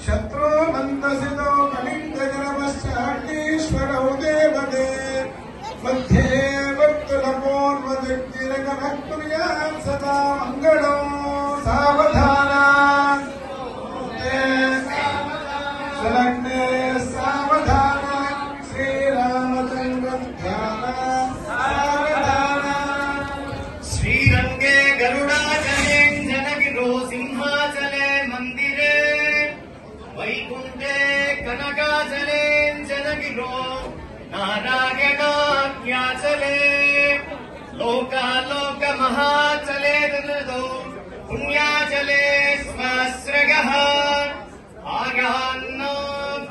शत्रो मंदसितो कलिंगजनमश्चाग्नीश्वरौ देवते मध्ये वक्तुलपोन्वदिक्तिरकमक्कुर्यात् सदा मङ्गलं सावधाना सलग्ने सावधाना श्रीरामचन्द्र ध्यान सावधाना श्रीरंगे गरुडाचले जनगिरो सिंहाचले मंदिरे वैकुंठे कनकाचले जनगिरो नारायणाख्याचले लोकालोक महाचले दो पुण्याचले स्वाश्रयः आगान्नो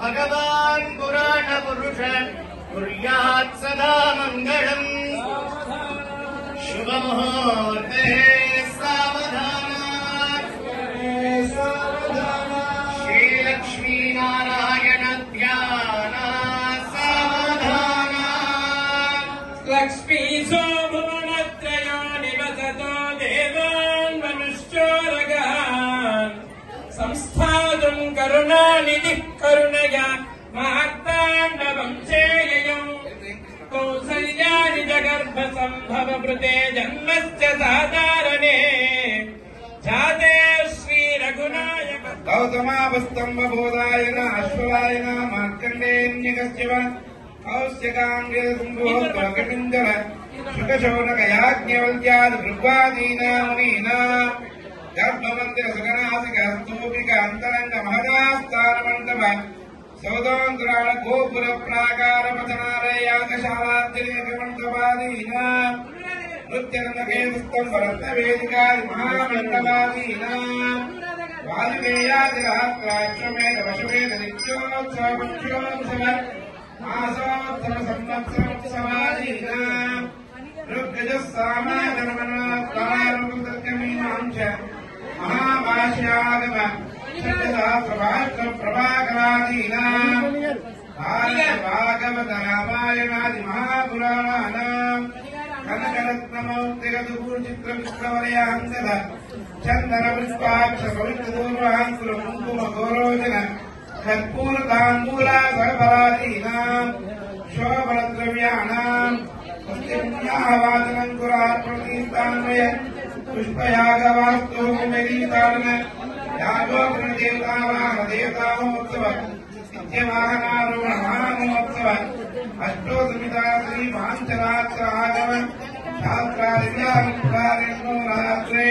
भगवान् पुराण पुरुष कुर्यात् सदा मङ्गलम् शुभ मुहूर्ते सावधाना श्री लक्ष्मी नारायण ध्यान सावधाना लक्ष्मी भुवनत्रयो निवसतो देवान् मनुष्योरगान् संस्थातुं करुणानिधिः करुणया मार्ताण्डवं चेययम् कौसल्यानि जगर्भसम्भवभृते जन्मस्य साधारणे जाते श्रीरघुनायक गौतमापस्तम्भबोधायन अश्वलायन मार्कण्डेयन्यकस्यव कौस्यकाङ्गेन्दुभोत्तकटिञ्जर शुकशौनकयाज्ञवल्क्यादि भृग्वादीना मुनीना गर्भमन्दिरसुगनासिकस्तूपिक अन्तरङ्ग महदास्थानमण्डप सौदोन्तराळ गोपुर प्राकार पतनालयागशालाद्रिमण्डपादीना नृत्यरङ्गकेतुस्तम्भरत्नवेदिकादि महामण्डपादीना वायुवेयादिरात्राश्वमेध वशुमेध नित्योत्सवपक्षोत्सव मासोत्सव संवत्सरोत्सवादीना ऋग्गजः सामागमनात्मारुतर्कमीमांश महाभाष्यागम प्रभाकरादीना भागवत रामायणादि महापुराणानां कनकरत्नमौक्तिगदुपूर्चित्रविक्रवलयाङ्गद चन्दनपुष्पाक्ष पवित्रदूर्वाङ्कुर कुङ्कुम गौरोजन कर्पूरताम्बूला सरफलादीनां शोभनद्रव्याणां पुष्टिपुण्याहवाचनङ्कुरार्पणतीर्थान्वय पुष्पयागवास्तुमेरीताडन यागोत्सव नित्यवाहनारोहण महामहोत्सव अष्टोत्सविता श्री पांचरात्र आगम शास्त्रादिव्यामुक्तारिणो रात्रे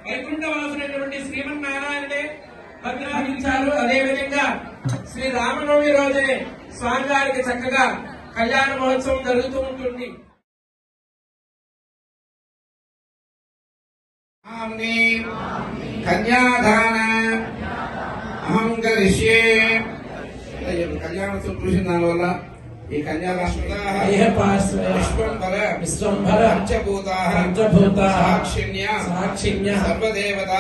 వైకుంఠవాసుడైనటువంటి శ్రీమన్నారాయణుడే అనుగ్రహించారు. అదేవిధంగా శ్రీ రామనవమి రోజే స్వామివారికి చక్కగా కళ్యాణ మహోత్సవం జరుగుతూ ఉంటుంది. కన్యాదాన అహం కరిష్యే. కళ్యాణోత్సవం చూసిన దానివల్ల ఈ విశ్వంభర పంచభూత సాక్షిణ్య సర్వదేవత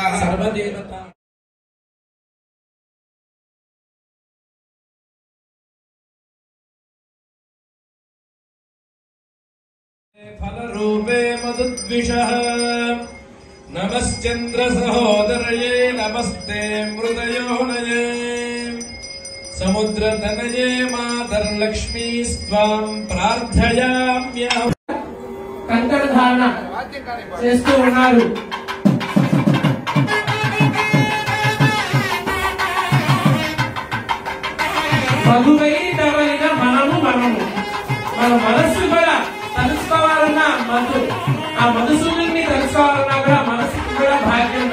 फलरूपे मधुद्विषः నమశ్చంద్ర సహోదరయే నమస్తే మృదయోనయే సముద్రతనయే మాతర్లక్ష్మీ స్వాం ప్రార్థయామ్యహం. కంకణ ధారణ చేస్తూ ఉన్నారు. మధువైన మనము మన మనస్సు కూడా తెలుసుకోవాలన్నా ఆ మధుసూదుని తెలుసుకోవాలన్నా కూడా మనసుకు కూడా భాగ్యం.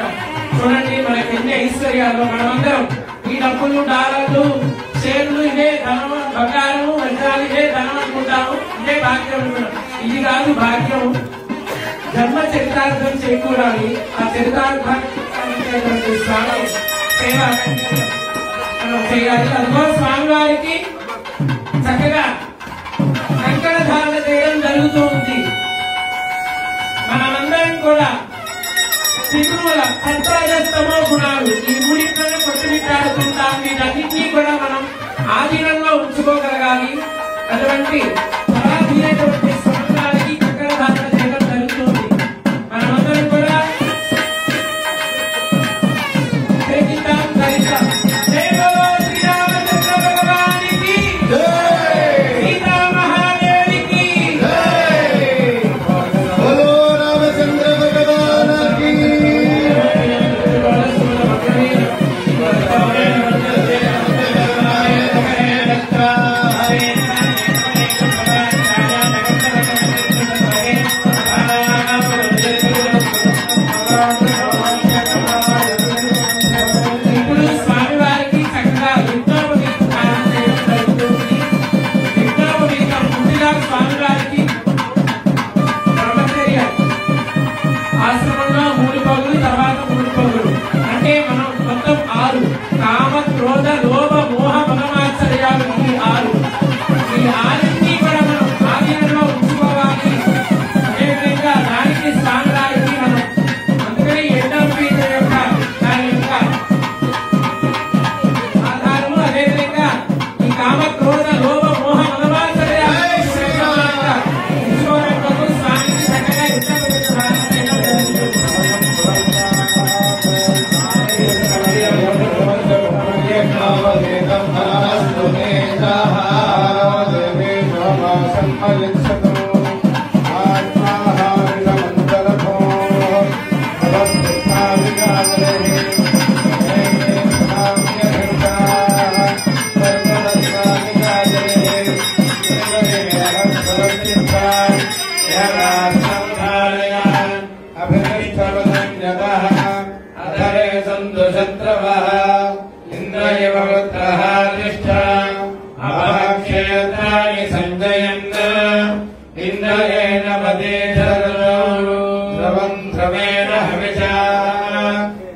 చూడండి మనకి ఎన్ని ఐశ్వర్యాలు. మనమందరం ఈ డబ్బులు డాలర్లు షేర్లు ఇదే ధనం, బంగారము వజ్రాలు ఇదే ధనం అనుకుంటాము, ఇదే భాగ్యం అనుకుంటాం. ఇది కాదు భాగ్యం. జన్మ చరితార్థం చేకూరాలి. ఆ చరితార్థాన్ని స్వామి సేవ మనం చేయాలి. అందుకో స్వామి వారికి చక్కగా కంకణ ధారణ చేయడం జరుగుతూ ఉంది. మనమందరం కూడా త్రిగుణముల సత్వరజస్తమో గుణాలు ఈ మూడింటిని కొట్టుమిట్టాడుతుంటాం. వీటన్నింటినీ కూడా మనం ఆధీనంలో ఉంచుకోగలగాలి. అటువంటి పరాధీనటువంటి స్వామివారికి కంకణ ధారణ చేయడం జరుగుతుంది. మనమందరం కూడా చేద్దాం ధరిద్దాం. జై బోలో శ్రీరామచంద్ర భగవానికి సీతా మహాదేవికి బోలో రామచంద్ర భగవానికి ఇప్పుడు స్వామివారికి చక్కగా యజ్ఞోపవీతం చేయడం జరుగుతుంది. యజ్ఞోపవీతం ముందుగా స్వామివారికి బ్రహ్మచర్య ఆశ్రమంలో 3 పగులు, తర్వాత 3 పగులు, అంటే మనం మొత్తం 6. కామ క్రోధ లోభ మోహ మదమాశ్చర్యాలు ఈ 6. ఈ 6ని కూడా మనం ఆధీనంలో ఉంచుకోవాలి. అదేవిధంగా దానికి స్వామివారికి మనం అందుకని యజ్ఞోపవీతం యొక్క దాని యొక్క ఆధారము. అదేవిధంగా ఈ కామ క్రోధ లోభ మోహ మదమాశ్చర్యాలు ఉంచుకోవడం స్వామికి చక్కగా యజ్ఞోపవీతం చేయడం జరుగుతుంది.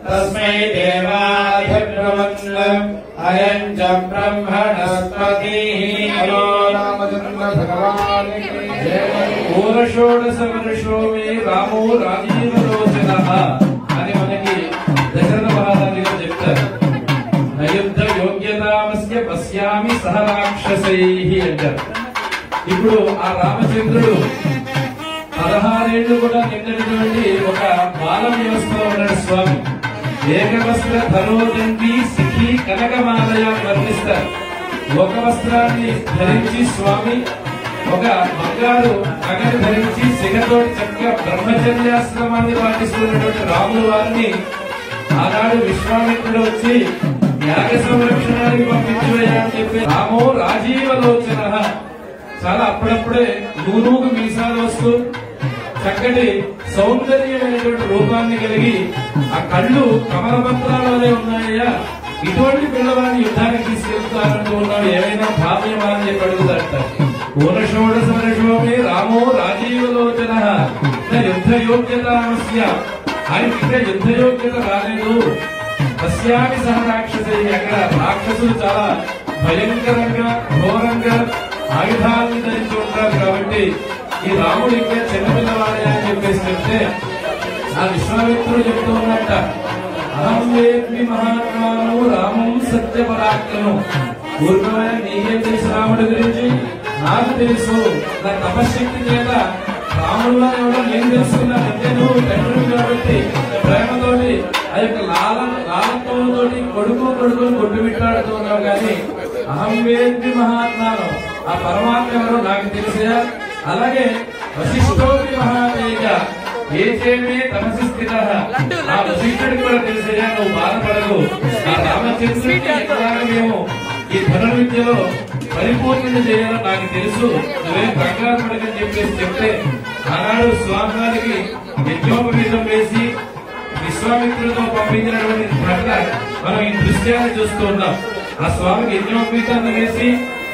తస్మై దేవాధిబ్రవన్ అయం చ బ్రహ్మణస్పతి. ఊరషోడశ వర్షో మే రామో రాజీవలోచనః అని మనకి దశరథ మహారాజు గారు చెప్తారు. నయుద్ధ యోగ్యతామస్య పశ్యామి సహ రాక్షసైః అంటారు. ఇప్పుడు ఆ రామచంద్రుడు 16 ఏళ్లు కూడా నిన్నటువంటి ఒక బాల వ్యవస్థలో ఉన్నాడు స్వామి. ఏకవస్త్ర ధరోదండి సిఖి కనకమాలయ వర్ణిస్తారు. ఒక వస్త్రాన్ని ధరించి స్వామి ఒక బంగారు నగలు ధరించి సిగతో చక్కగా బ్రహ్మచర్యాశ్రమాన్ని పాటిస్తున్నటువంటి రాముల వారిని ఆనాడు విశ్వామిత్రుడు వచ్చి యాగ సంరక్షణానికి పంపించవేయాలని చెప్పి రామో రాజీవలోచన చాలా అప్పుడప్పుడే నూనూగు మీసాలు వస్తూ చక్కటి సౌందర్యమైనటువంటి రూపాన్ని కలిగి ఆ కళ్ళు కమలపత్రాలనే ఉన్నాయా, ఇటువంటి పిల్లవాడిని యుద్ధానికి తీసుకెళ్తారంటూ ఉన్నాడు, ఏమైనా భావ్యమా అని చెప్పి అడుగుతారట. ఊరషోడశ వర్షోమే రామో రాజీవలోచన యుద్ధ యోగ్యతామస్య. ఆయనకి ఇంకా యుద్ధ యోగ్యత రాలేదు. పశ్యామి సహ రాక్షసై. అక్కడ రాక్షసులు చాలా భయంకరంగా ఘోరంగా ఆయుధాలను ధరించి ఉంటారు కాబట్టి ఈ రాముడు ఇంకా చిన్నపిల్లవాడే అని చెప్పేసి చెప్తే ఆ విశ్వామిత్రుడు చెప్తూ ఉన్నట్ట, అహం వేద్మి మహాత్మాను రామం సత్యపరాక్రమం. ఊర్గమైన నీకేం తెలుసు రాముడి గురించి? నాకు తెలుసు. నా తపశక్తి చేత రాముడు వారు ఎవరో నేను తెలుసుకున్నాను అంటే నువ్వు తండ్రి కాబట్టి ప్రేమతోటి ఆ యొక్క లాలత్వంతోటి కొడుకుని కొట్టుమిట్టాడుతూ ఉన్నావు కానీ అహం వేద్మి మహాత్మానం ఆ పరమాత్మ ఎవరో నాకు తెలిసా. అలాగే వశిష్ఠోపి మహాతేజ ఏచేమే తమసి స్థిత ఆ వశిష్ఠుడికి కూడా తెలిసా నువ్వు బాధపడకు. ఆ రామచంద్రుడికి ఎట్లాగా మేము ఈ ధనుర్విద్యలో పరిపూర్ణత చేయాలో నాకు తెలుసు, నువ్వేం కంగారు పడకని చెప్పేసి చెప్తే ఆనాడు స్వామివారికి యజ్ఞోపవీతం వేసి విశ్వామిత్రులతో పంపించినటువంటి ఘటన మనం ఈ దృశ్యాన్ని చూస్తూ ఉన్నాం. ఆ స్వామికి యజ్ఞోపవీతాన్ని వేసి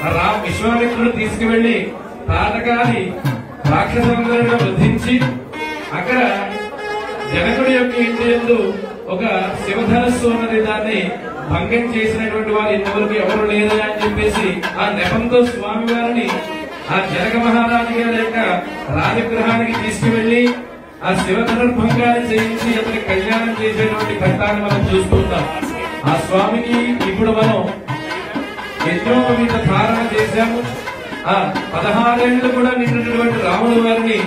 ఆ విశ్వామిత్రుడు తీసుకువెళ్లి తాతకాలి రాక్షసందరిని వధించి అక్కడ జనకుడి యొక్క ఇంటి యందు ఒక శివధనస్సు ఉన్నది, దాన్ని భంగం చేసినటువంటి వారు ఇంతవరకు ఎవరు లేరు అని చెప్పేసి ఆ నెపంతో స్వామి వారిని ఆ జనక మహారాజు గారి యొక్క రాజగృహానికి తీసుకువెళ్లి ఆ శివధనుర్భంగాన్ని చేయించి అతని కళ్యాణం చేసేటువంటి ఘట్టాన్ని మనం చూస్తుంటాం. ఆ స్వామికి ఇప్పుడు మనం యజ్ఞోపవీత ధారణ చేశాము. ఆ 16 ఏళ్లు కూడా నిండినటువంటి రాముడు వారిని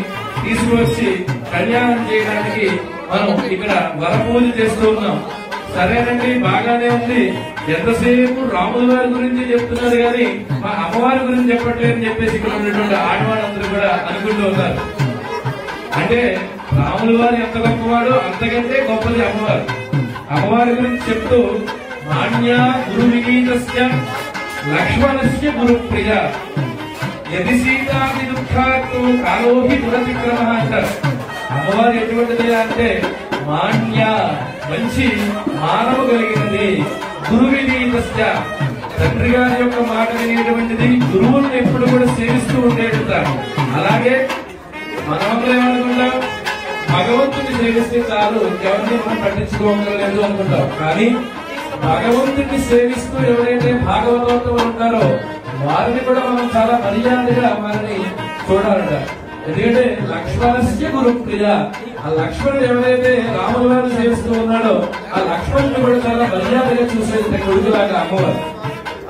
తీసుకువచ్చి కళ్యాణం చేయడానికి మనం ఇక్కడ వరపూజ చేస్తూ ఉన్నాం. సరేనండి, బాగానే ఉంది. ఎంతసేపు రాముల వారి గురించి చెప్తున్నారు కానీ మా అమ్మవారి గురించి చెప్పట్లేదని చెప్పేసి ఇక్కడ ఉన్నటువంటి ఆడవాళ్ళందరూ కూడా అనుకుంటూ ఉన్నారు. అంటే రాముల వారు ఎంత గొప్పవాడో అంతకంటే గొప్పది అమ్మవారు. అమ్మవారి గురించి చెప్తూ మాన్య గురు వినీతస్య లక్ష్మణస్య గురు ప్రియ యది సీతాది దుఃఖాత్తు కాలోహి గుణతిక్రమ అంటారు. అమ్మవారు ఎటువంటిది అంటే మాన్య మంచి మానవ కలిగినది, గురు వినీతస్య తండ్రి గారి యొక్క మాట వినేటువంటిది, గురువులను ఎప్పుడు కూడా సేవిస్తూ ఉండేటంటారు. అలాగే మనమందరం ఏమనుకుంటాం, భగవంతుని సేవిస్తే చాలు, ఎవరిని మనం పట్టించుకోగలేదు అనుకుంటాం. కానీ భగవంతుని సేవిస్తూ ఎవరైతే భాగవతంలో ఉంటారో వారిని కూడా మనం చాలా మర్యాదగా వారిని చూడాలట. ఎందుకంటే లక్ష్మణస్య గురు ప్రియ, ఆ లక్ష్మణుడు ఎవరైతే రాముల వారిని సేవిస్తూ ఉన్నాడో ఆ లక్ష్మణుని కూడా చాలా మర్యాదగా చూసేది కొడుకులాగా అమ్మవారు.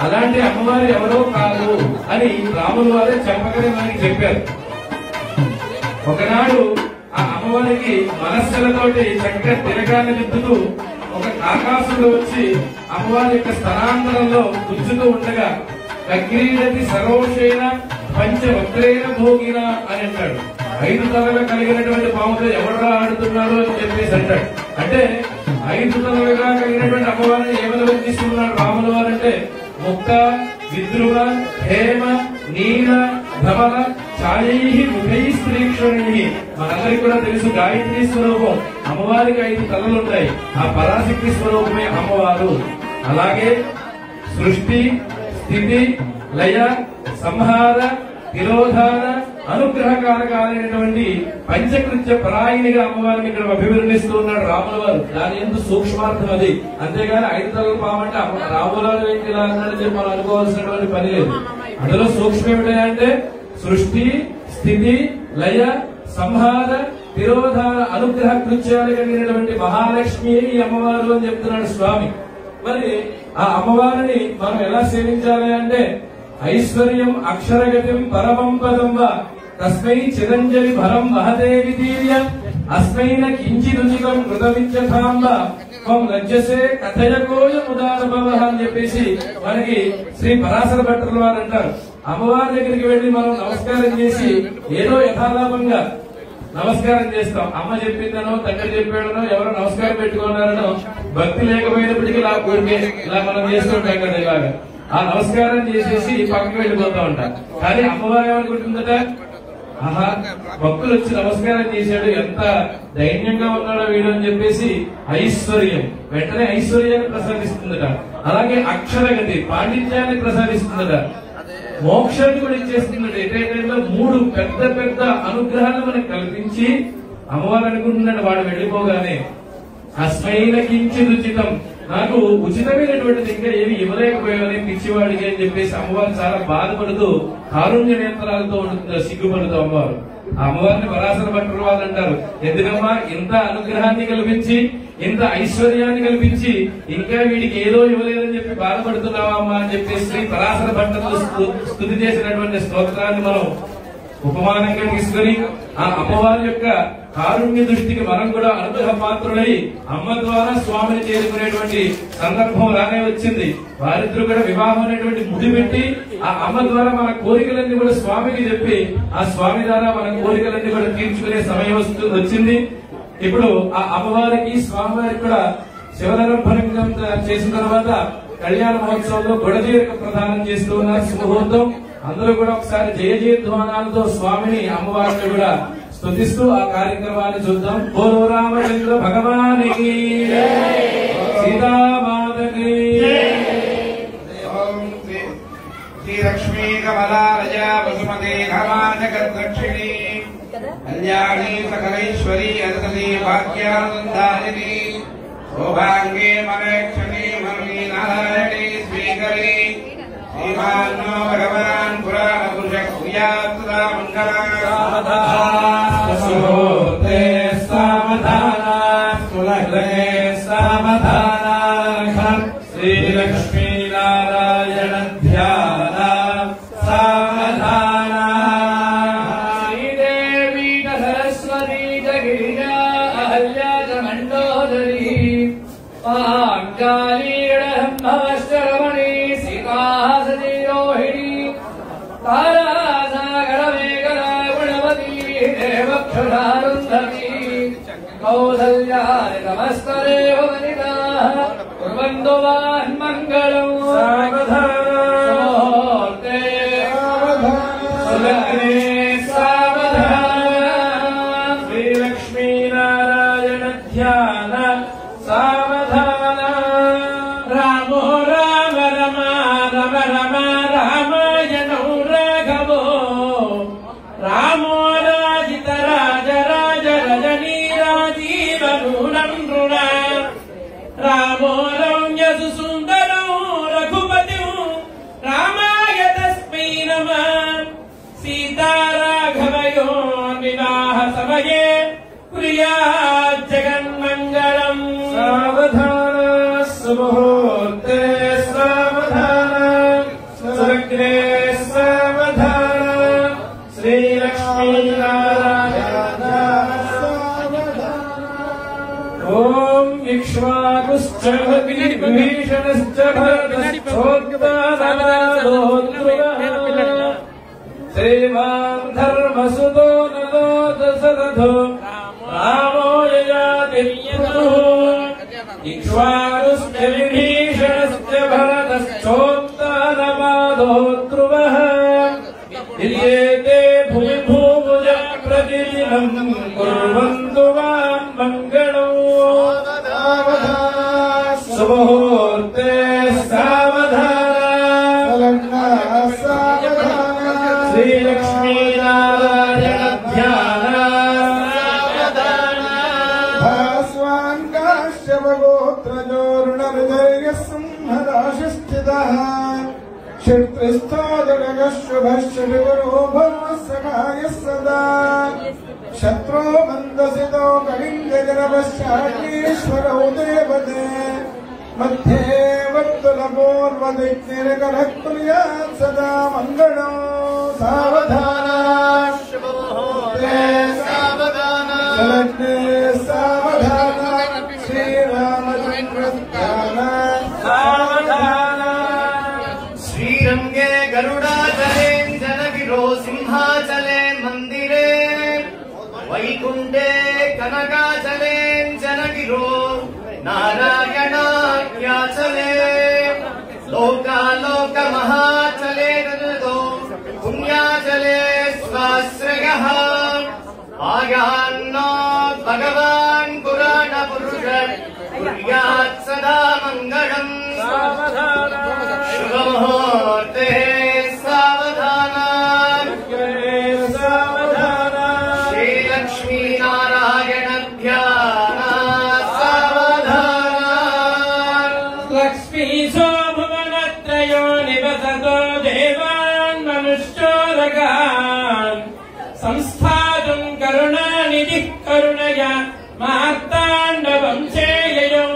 అలాంటి అమ్మవారు ఎవరో కాదు అని రాముల వారే చెప్పకనే మనకి చెప్పారు. ఒకనాడు ఆ అమ్మవారికి మనస్సులతోటి చక్కగా తిరగాన్ని దిద్దుతూ ఒక ఆకాశంలో వచ్చి అమ్మవారి యొక్క స్థలాంతరంలో గుంజుతూ ఉండగా అగ్రీడతి సరోషేన పంచవక్రేణ భోగిన అని అంటాడు. 5 తలలు కలిగినటువంటి పాముతో ఎవరు ఆడుతున్నాడు అని చెప్పేసి అంటాడు. అంటే 5 తలలుగా కలిగినటువంటి అమ్మవారిని ఏమని వర్ణిస్తున్నాడు రాముల వారంటే ముక్త విద్రువ హేమ నీల ధవల ఛాయై ముఖై శ్రీక్షణి. మనందరికి కూడా తెలుసు గాయత్రి స్వరూపం అమ్మవారికి 5 తలలు ఉంటాయి. ఆ పరాశక్తి స్వరూపమే అమ్మవారు. అలాగే సృష్టి స్థితి లయ సంహార తిరోధాన అనుగ్రహకారకాలైనటువంటి పంచకృత్య పరాయణిగా అమ్మవారిని ఇక్కడ అభివర్ణిస్తూ ఉన్నాడు రాముల వారు. దాని ఎందుకు సూక్ష్మార్థం అది, అంతేగాని 5 తలల పామంటే రాముల వారు ఏంటి ఇలా అన్నాడని చెప్పి మనం అనుకోవాల్సినటువంటి పని లేదు. అందులో సూక్ష్మం ఏమిటంటే సృష్టి స్థితి లయ సంహార తిరోధాన అనుగ్రహ కృత్యాలు కలిగినటువంటి మహాలక్ష్మి ఈ అమ్మవారు అని చెప్తున్నాడు స్వామి. మరి ఆ అమ్మవారిని మనం ఎలా సేవించాలి అంటే ఐశ్వర్యం అక్షరగతిం పరమం పదం వా తస్మై చిరంజలి భరం మహదేవి తీర్య అస్మైన కించిదుచికం కృతమిత్యథాంబ త్వం లజ్జసే కథయకోయముదార భవ అని చెప్పేసి మనకి శ్రీ పరాశర భట్టర్ వారు అంటారు. అమ్మవారి దగ్గరికి వెళ్లి మనం నమస్కారం చేసి ఏదో యథాలాపంగా నమస్కారం చేస్తాం. అమ్మ చెప్పిందనో తండ్రి చెప్పాడనో ఎవరో నమస్కారం పెట్టుకున్నారనో భక్తి లేకపోయినప్పటికీ ఇలా మనం చేస్తుంటాం కదా. ఇలాగా ఆ నమస్కారం చేసేసి పక్కకి వెళ్ళిపోతా ఉంటాం. కానీ అమ్మవారు ఏమనుకుంటుందట, ఆహా భక్తులు వచ్చి నమస్కారం చేశాడు, ఎంత దైన్యంగా ఉన్నాడో వీడు అని చెప్పేసి ఐశ్వర్యం వెంటనే ఐశ్వర్యాన్ని ప్రసాదిస్తుందట. అలాగే అక్షరగతి పాండిత్యాన్ని ప్రసాదిస్తుందట. మోక్షాన్ని కూడా ఇచ్చేస్తుందట. ఏదైనా 3 పెద్ద పెద్ద అనుగ్రహాలు మనకు కల్పించి అమ్మవారు అనుకుంటున్నాడు వాడు వెళ్ళిపోగానే అస్మైన కించిత్ ఉచితం, నాకు ఉచితమైనటువంటిది ఇంకా ఏమి ఇవ్వలేకపోయావని పిచ్చివాడికి అని చెప్పేసి అమ్మవారు చాలా బాధపడుతూ కారుణ్య నేత్రాలతో ఉంటుంది, సిగ్గుపడుతూ అమ్మవారు. ఆ అమ్మవారిని పరాశర భట్టర్ వాళ్ళు అంటారు, ఎందుకమ్మా ఇంత అనుగ్రహాన్ని కల్పించి ఇంత ఐశ్వర్యాన్ని కల్పించి ఇంకా వీడికి ఏదో ఇవ్వలేదని చెప్పి బాధపడుతున్నావా అమ్మా అని చెప్పేసి పరాశర భట్టర్ స్తుతి చేసినటువంటి స్తోత్రాన్ని మనం ఉపమానంగా తీసుకుని ఆ అమ్మవారి యొక్క కారుణ్య దృష్టికి మనం కూడా అనుగ్రహ పాత్రులై అమ్మ ద్వారా స్వామిని చేరుకునేటువంటి సందర్భం రానే వచ్చింది. వారిద్దరూ కూడా వివాహం అనేటువంటి ముడి పెట్టి ఆ అమ్మ ద్వారా మన కోరికలన్నీ కూడా స్వామికి చెప్పి ఆ స్వామి ద్వారా మన కోరికలన్నీ కూడా తీర్చుకునే సమయం వచ్చింది. ఇప్పుడు ఆ అమ్మవారికి స్వామివారికి కూడా శివధర్మభంగం చేసిన తర్వాత కళ్యాణ మహోత్సవంలో గొడజీరక ప్రదానం చేస్తూ ఉన్నారు. శుభముహూర్తం. అందరూ కూడా ఒకసారి జయ జయధ్వానాలతో స్వామిని అమ్మవారిని కూడా స్తుతిస్తూ ఆ కార్యక్రమాన్ని చూద్దాం. బోలో రామచంద్ర భగవానికి, సీతామాతకి. శ్రీ లక్ష్మీ కమలారజ వసుమతే ధమానకర్దక్షిణీ కళ్యాణీ సకలైశ్వరీ అదతీ భాగ్యానందారిణి సౌభాగ్యే మనక్షణీ మరుణీ నారాయణీ స్వీకరి శ్రీమాన్నో భగవాన్ పురాణ పురుష క్రియాత్రా మంగళాముహూర్తే సావధాన సులగ్నే సావధాన శ్రీలక్ష్మీ నారాయణ ధ్యాన సావధాన. శ్రీదేవీ సరస్వతీ గిరిజా అహల్యా మండోదరీ పాంచాలీరమణి సీతాసరోహిణి తారాసాగర మేఘల గుణవతీ దేవక్షురారుంధతి కౌసల్యా నమస్తరే వనితా కుర్వంతు వాన్మంగళం. సావధానే సులగ్నే సావధాన శ్రీలక్ష్మీ నారాయణ ధ్యాన సావధాన. రామో రామ రమ రమ రమ రామాయణో రాఘవో రామో రాజిత రాజ రాజ రజనీ రాజీవ నూనం నృణ రామో రమ్యసు సుందరం రఘుపతి రామాయ తస్మై నమః. సీతా రాఘవయో వివాహ సమయే ప్రియాత్ జగన్మంగళం. సావధాన సుముహూర్తే సావధాన సులగ్నే సావధాన శ్రీలక్ష్మీ నారాయణ. ఓం ఇక్ష్వాకుశ్చ విభీషణశ్చ భరతశ్చోత్తరనాదోద్రువః శ్రీమాన్ ధర్మసుతో నదోదశరథో రామో యయాతి ఇక్ష్వాకుశ్చ విభీషణశ్చ భరతశ్చోత్తరనాదోద్రువః ఇర్యేతే భూమి భూముజ ప్రతిదినం కుర్వంతు వాన్మంగళం. సుముహూర్తే సావధాన శ్రీలక్ష్మీ నారాయణ ధ్యాన భాస్వాన్ కాశ్యపగోత్రజోరుణర్జయ సింహరాశిస్థితః క్షత్రిస్థోదగశుభశ్చ విగురో భవసఖాయ సదా శత్రో మందసితో కళింగజనవశ్చాగ్నేశ్వరౌ దేవతే మధ్యే వర్తులపూర్వదిక్నిరకరః కుర్యాత్ సదా మంగళం. సావధాన సావధాన సులగ్నే సావధాన శ్రీరామచంద్ర ధ్యాన సావధాన. శ్రీరంగే గరుడాచలే జనగిరో సింహాచలే మందిరే వైకుంఠే కనకాచలే జనగిరో నారాయణాఖ్యాచలే లోకాలోక మహాచలే తదో పుణ్యాచలే స్వాశ్రయః ఆయాన్నో భగవాన్ పురాణ పురుష కుర్యాత్ సదా మంగళం. శుభముహూర్తే సావధాన శ్రీలక్ష్మీ నారాయణ ధ్యాన సావధాన. లక్ష్మీ సోభువనత్రయో నివసతో దేవాన్ మనుష్యోరగాన్ సంస్థాతుం కరుణానిధి కరుణయా మార్తాండవం చేయయౌ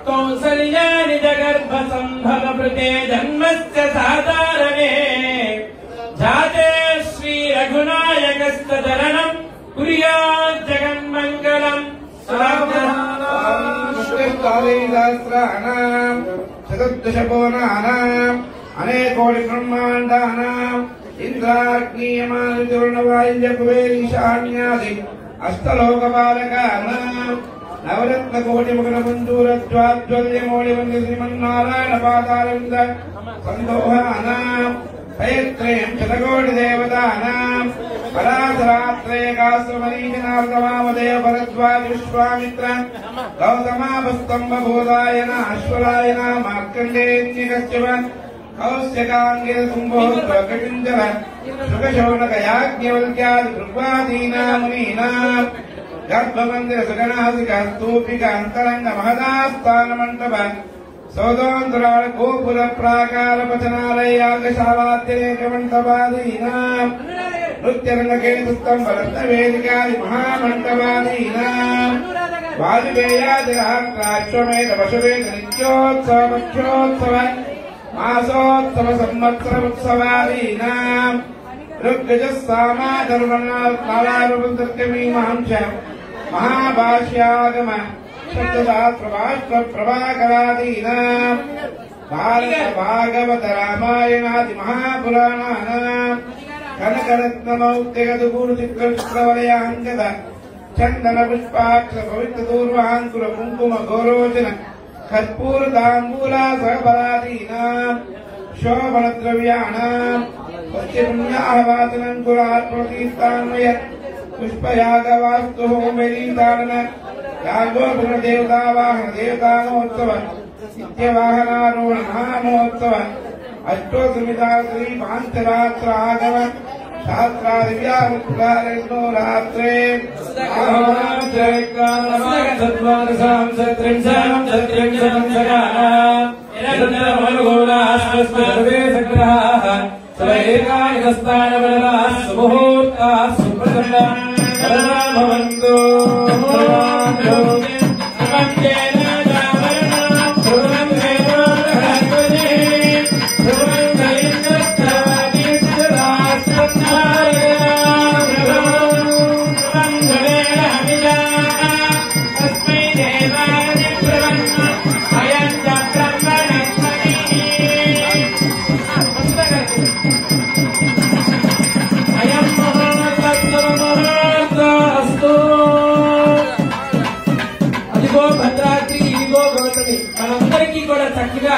కౌసల్యాని జగర్భ సంభవ ప్రతే జన్మస్య సాధారణే జాతే శ్రీ రఘునా సదరణం కుర్యాత్ జగన్మంగళం. సహస్రాణం చతుర్దశపోనానాం అనేకోటి బ్రహ్మాండానాం ఇంద్రాగ్నియమానుర్ణవాయుజ కుబేరీశాన్యాది అష్టలోకపాలకానాం నవరత్నకోటి ముఖరమంజూరజ్వాజ్వల్యమౌళివంది శ్రీమన్నారాయణ పాదారవింద సందోహానాం తయత్రయం శతకోటి దేవతానాం పరాశరాత్రేకాశ్రమనీజనార్దమామదేవ భరద్వాజ విశ్వామిత్ర గౌతమాపస్తంభూతాయన అశ్వరాయన మార్కండేన్యకశ్యప కౌశ్యకాంగిర కుంభోత్వకటింజర శుకశౌనకయాజ్ఞవల్క్యాది భృగ్వాదీనామునీనాం గర్భమందిర సుగణాసిక స్తూపిక అంతరంగ మహదాస్థాన మంటప సౌదోంతరాళ గోపుర ప్రాకార పచనాలయాగశాలాద్యనేక మంటపాదీనాం నృత్యరంగకేతుస్తంభ రత్నవేదికాది మహామంటపాదీనాం వాజపేయాదిరాశ్వమేధ వశవేద నిత్యోత్సవ పక్షోత్సవ మాసోత్సవ సంవత్సర ఉత్సవాదీనాం ఋగ్యజస్సామాధర్మణాలారుద్రమీమాంశ మహాభాష్యాగమ శబ్దశాస్త్ర ప్రభాకరాదీనాం భారత భాగవత రామాయణాది మహాపురాణానాం కనకరత్నమౌక్తిగదుగూరు చిత్రవలయాంగద చందన పుష్పాక్ష పవిత్ర దూర్వాంకుర కుంకుమ గౌరోచన కర్పూర తాంబూలా సహబలాదీనాం శోభన ద్రవ్యాణాం పుణ్యాహవాచనం కురాత్మతీర్థాన్వయ పుష్పయాగవాస్తు హోమేలీతాడన యాగోపుర దేవతావాహన దేవతానోత్సవ నిత్యవాహనారోహణ మహామహోత్సవ అష్టోత్సమితా శ్రీ పాంచరాత్ర ఆగమ శాస్త్రాదివ్యాముద్రారణో రాత్రే మనందరికీ కూడా చక్కగా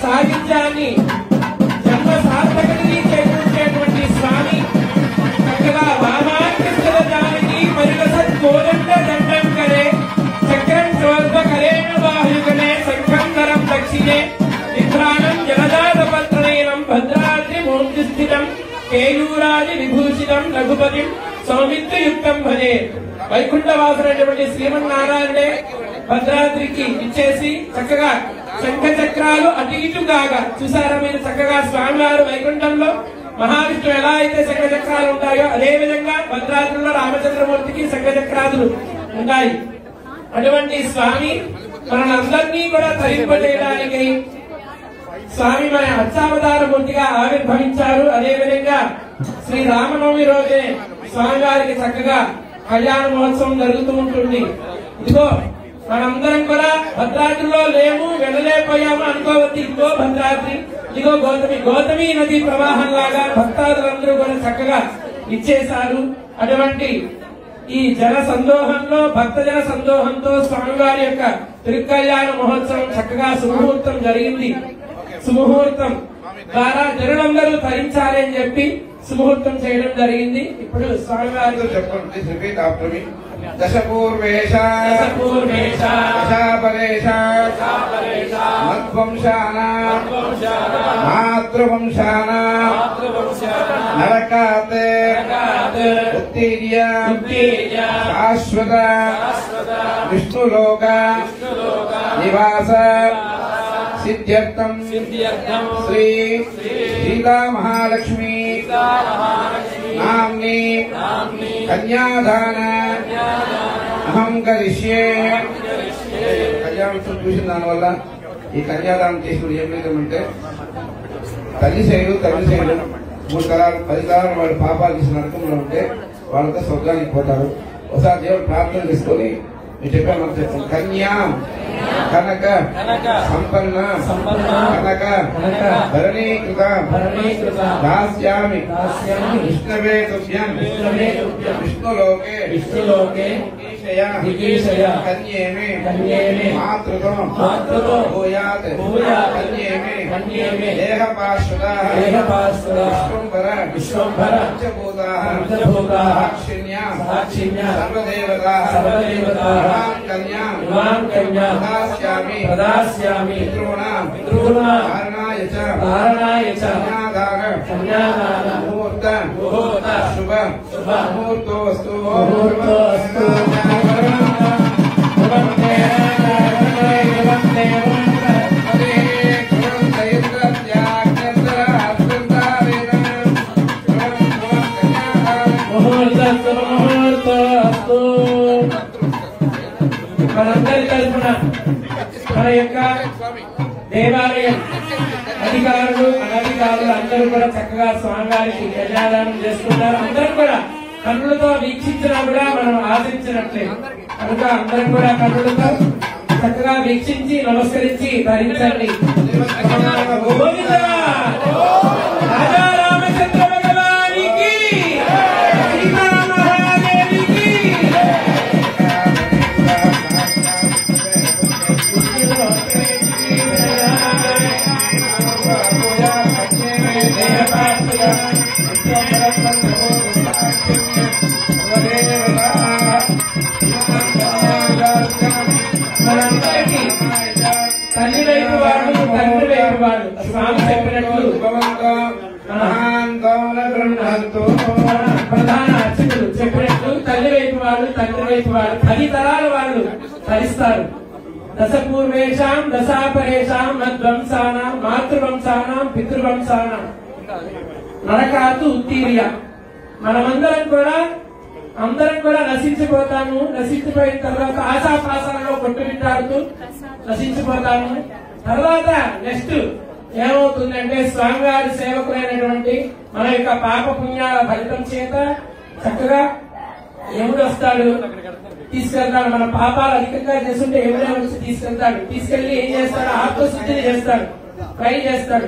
సాహిత్యాన్ని జన్మ సార్థకతని చేకూర్చేటువంటి స్వామి చక్కగా వామాకృష్ణ జానకి పరివసత్ కోదండ దండం కరే చక్రం స్వర్గ కరేణ బాహుయుగనే శంఖంధరం దక్షిణే విభ్రాణం జలజాత పత్రనయనం భద్రాద్రి మూర్తిస్థితం కేయూరాది విభూషితం రఘుపతిం సౌమిత్రయుక్తం భజే. వైకుంఠవాసులైనటువంటి శ్రీమన్నారాయణుడే భద్రాద్రికి ఇచ్చేసి చక్కగా శంఖ చక్రాలు అటు ఇటుగా చూసారా మీరు? చక్కగా స్వామివారు వైకుంఠంలో మహావిష్ణు ఎలా అయితే శంఖ చక్రాలు ఉంటాయో అదే విధంగా భద్రాద్రిలో రామచంద్రమూర్తికి శంఖ చక్రాదులు ఉంటాయి. అటువంటి స్వామి మనందరినీ కూడా తరింపజేయడానికి స్వామి మన అర్చావతారమూర్తిగా ఆవిర్భవించారు. అదేవిధంగా శ్రీ రామనవమి రోజే స్వామివారికి చక్కగా కళ్యాణ మహోత్సవం జరుగుతూ ఉంటుంది. ఇదిగో మనందరం కూడా భద్రాద్రిలో లేము, వెళ్ళలేకపోయాము అనుకోవద్దు. ఇదిగో భద్రాద్రి, ఇదిగో గౌతమి నది ప్రవాహం లాగా భక్తాదులందరూ కూడా చక్కగా ఇచ్చేశారు. అటువంటి ఈ జన సందోహంలో భక్తజన సందోహంతో స్వామివారి యొక్క తిరుకళ్యాణ మహోత్సవం చక్కగా సుముహూర్తం జరిగింది. సుముహూర్తం ద్వారా జనులందరూ తరించాలి అని చెప్పి సుముహూర్తం చేయడం జరిగింది. ఇప్పుడు స్వామివారి చెప్పండి. రిపీట్ ఆఫ్టర్ మీ. దశపూర్వేష దశాపరేష మద్వంశానా మాతృవంశానా నరకాత్ ఉత్తీర్య శాశ్వత విష్ణులోక నివాస సిద్ధ్యర్థం శ్రీ సీతా మహాలక్ష్మి నామ్ని కన్యాదాన అహం కరిష్యే. కళ్యాణం చూసిన దానివల్ల ఈ కన్యాదానం చేసినప్పుడు ఏం లేదంటే తల్లి శైలు 3 తరాలు 10 తరాలు వాడు పాపాలు చేసిన నరకంలో ఉంటే వాళ్ళతో స్వర్గానికి పోతారు. ఒకసారి దేవుడు ప్రార్థన చేసుకొని మీరు చెప్పాను మనం చెప్తాం. కన్యా కనక సంపన్న కనక ధరణీకృత దాస్యామి విష్ణవే తుభ్యం విష్ణులోకే వికీషయ కన్యేమే మాతృతో భూయాత్ కన్యేమే దేహపాశ్వదాః విశ్వంభర పంచభూతాః సాక్షిణ్యా సర్వదేవతాః కన్యా ప్రదాస్యామి పితॄణాం ధారణాయ చ కన్యాదాన ముహూర్త శుభ ముహూర్తోస్తు మనందరి తరఫున మన యొక్క దేవాలయం అధికారులు అనధికారులు అందరూ కూడా చక్కగా స్వామివారికి కన్యాదానం చేసుకుంటారు. అందరూ కూడా కన్నులతో వీక్షించినా కూడా మనం ఆదరించినట్లే కనుక అందరం కూడా కన్నులతో చక్కగా వీక్షించి నమస్కరించి ధరించండి. రాజా రామచంద్ర భగవానికి సీతామహాదేవికి మనందరికీ తల్లి వైపు వాళ్ళు తండ్రి వైపు వాళ్ళు స్వామి చెప్పినట్లు ప్రధాన అర్చకులు చెప్పినట్లు తల్లి వైపు వాళ్ళు తండ్రి వైపు వాళ్ళు 10 తరాల వాళ్ళు ధరిస్తారు. దశపూర్వేషాం దశాపరేషాం మధ్వంసానాం మాతృవంశానాం పితృవంశానాం నరకాతు ఉత్తీర్య. అందరం కూడా నశించిపోతాము. నశించిపోయిన తర్వాత ఆశాపాసాలలో కొట్టుమిట్టాడుతూ నశించిపోతాము. తర్వాత నెక్స్ట్ ఏమవుతుందంటే స్వామివారి సేవకులైనటువంటి మన యొక్క పాప పుణ్యాల ఫలితం చేత చక్కగా యముడు వస్తాడు, తీసుకెళ్తాడు. మన పాపాలు అధికంగా చేస్తుంటే యముడే వచ్చి తీసుకెళ్తాడు. తీసుకెళ్లి ఏం చేస్తాడు? ఆత్మశుద్ధిని చేస్తాడు, ట్రై చేస్తాడు.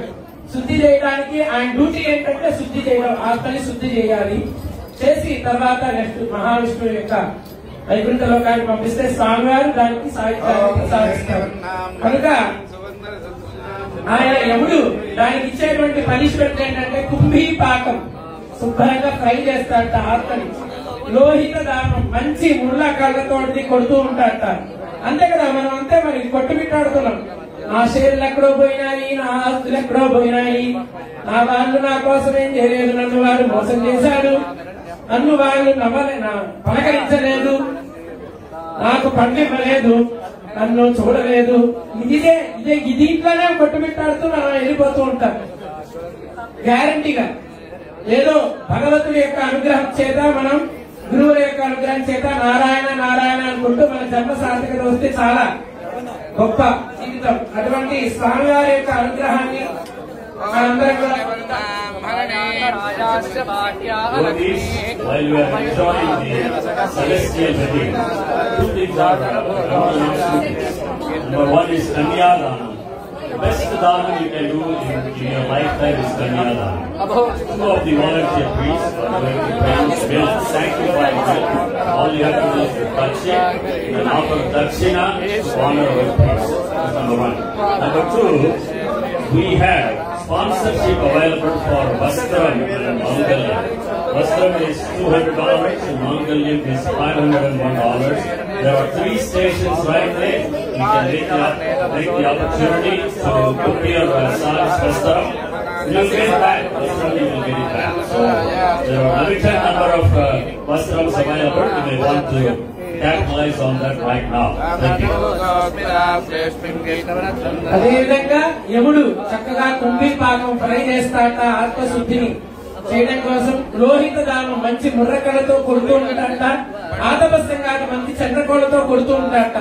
శుద్ధి చేయడానికి ఆయన డ్యూటీ ఏంటంటే శుద్ధి చేయడం, ఆత్మని శుద్ధి చేయాలి. చేసి తర్వాత నెక్స్ట్ మహావిష్ణువు యొక్క వైకుంఠ లోకానికి పంపిస్తే స్వామివారు దానికి సాధిస్తారు. కనుక ఆయన యముడు దానికి ఇచ్చేటువంటి పనిష్మెంట్ ఏంటంటే కుంభీపాకం, శుభ్రంగా ఫ్రై చేస్తాడట ఆత్మని. లోహిత దానం, మంచి ముళ్ళ కళ్ళతోటి కొడుతూ ఉంటాడట. అంతే కదా, మనం అంతే మరి కొట్టుమిట్టాడుతున్నాం. నా షేర్లు ఎక్కడో పోయినాయి, నా ఆస్తులు ఎక్కడో పోయినాయి, నా వాళ్ళు నా కోసం ఏం చేయలేదు, నన్ను వారు మోసం చేశాడు, నన్ను వాళ్ళు పలకరించలేదు, నాకు పండివ్వలేదు, నన్ను చూడలేదు. దీంట్లోనే కొట్టుమిట్టాడుతూ మనం వెళ్ళిపోతూ ఉంటాం. గ్యారంటీగా ఏదో భగవంతుడి యొక్క అనుగ్రహం చేత, మనం గురువుల యొక్క అనుగ్రహం చేత నారాయణ నారాయణ అనుకుంటూ మన జన్మ సార్థకత వస్తే చాలా గొప్ప జీవితం. అటువంటి స్వామివారి యొక్క అనుగ్రహాన్ని మనందరం కూడా while we are enjoying the celestial wedding, 2 things are number 1 is Kanyadanam. The best dana you can do in your lifetime is Kanyadanam. 2 of the volunteer priests are going to bring milk, sanctified milk. All you have to do is to touch it and offer dakshina to honor our priest. That's number 1. Number 2, we have sponsorship available for Vastram and Mangalyam. Vastram is $200 and Mangalyam is $501. There are 3 stations right there. You can take the opportunity to book your Saris Vastram. You'll get it back. Vastram, you will get it back. So there are limited number of Vastrams available. You may want to capitalize on that right now. Thank you. అదేవిధంగా యముడు చక్కగా కుంభీపాకం fry చేస్తాట. ఆత్మశుద్ధిని చేయడం కోసం లోహిత దానం, మంచి ముర్రకలతో కొడుతూ ఉంటాడట. ఆతపస్తంగా మంచి చంద్రకోళతో కొడుతూ ఉంటాడట.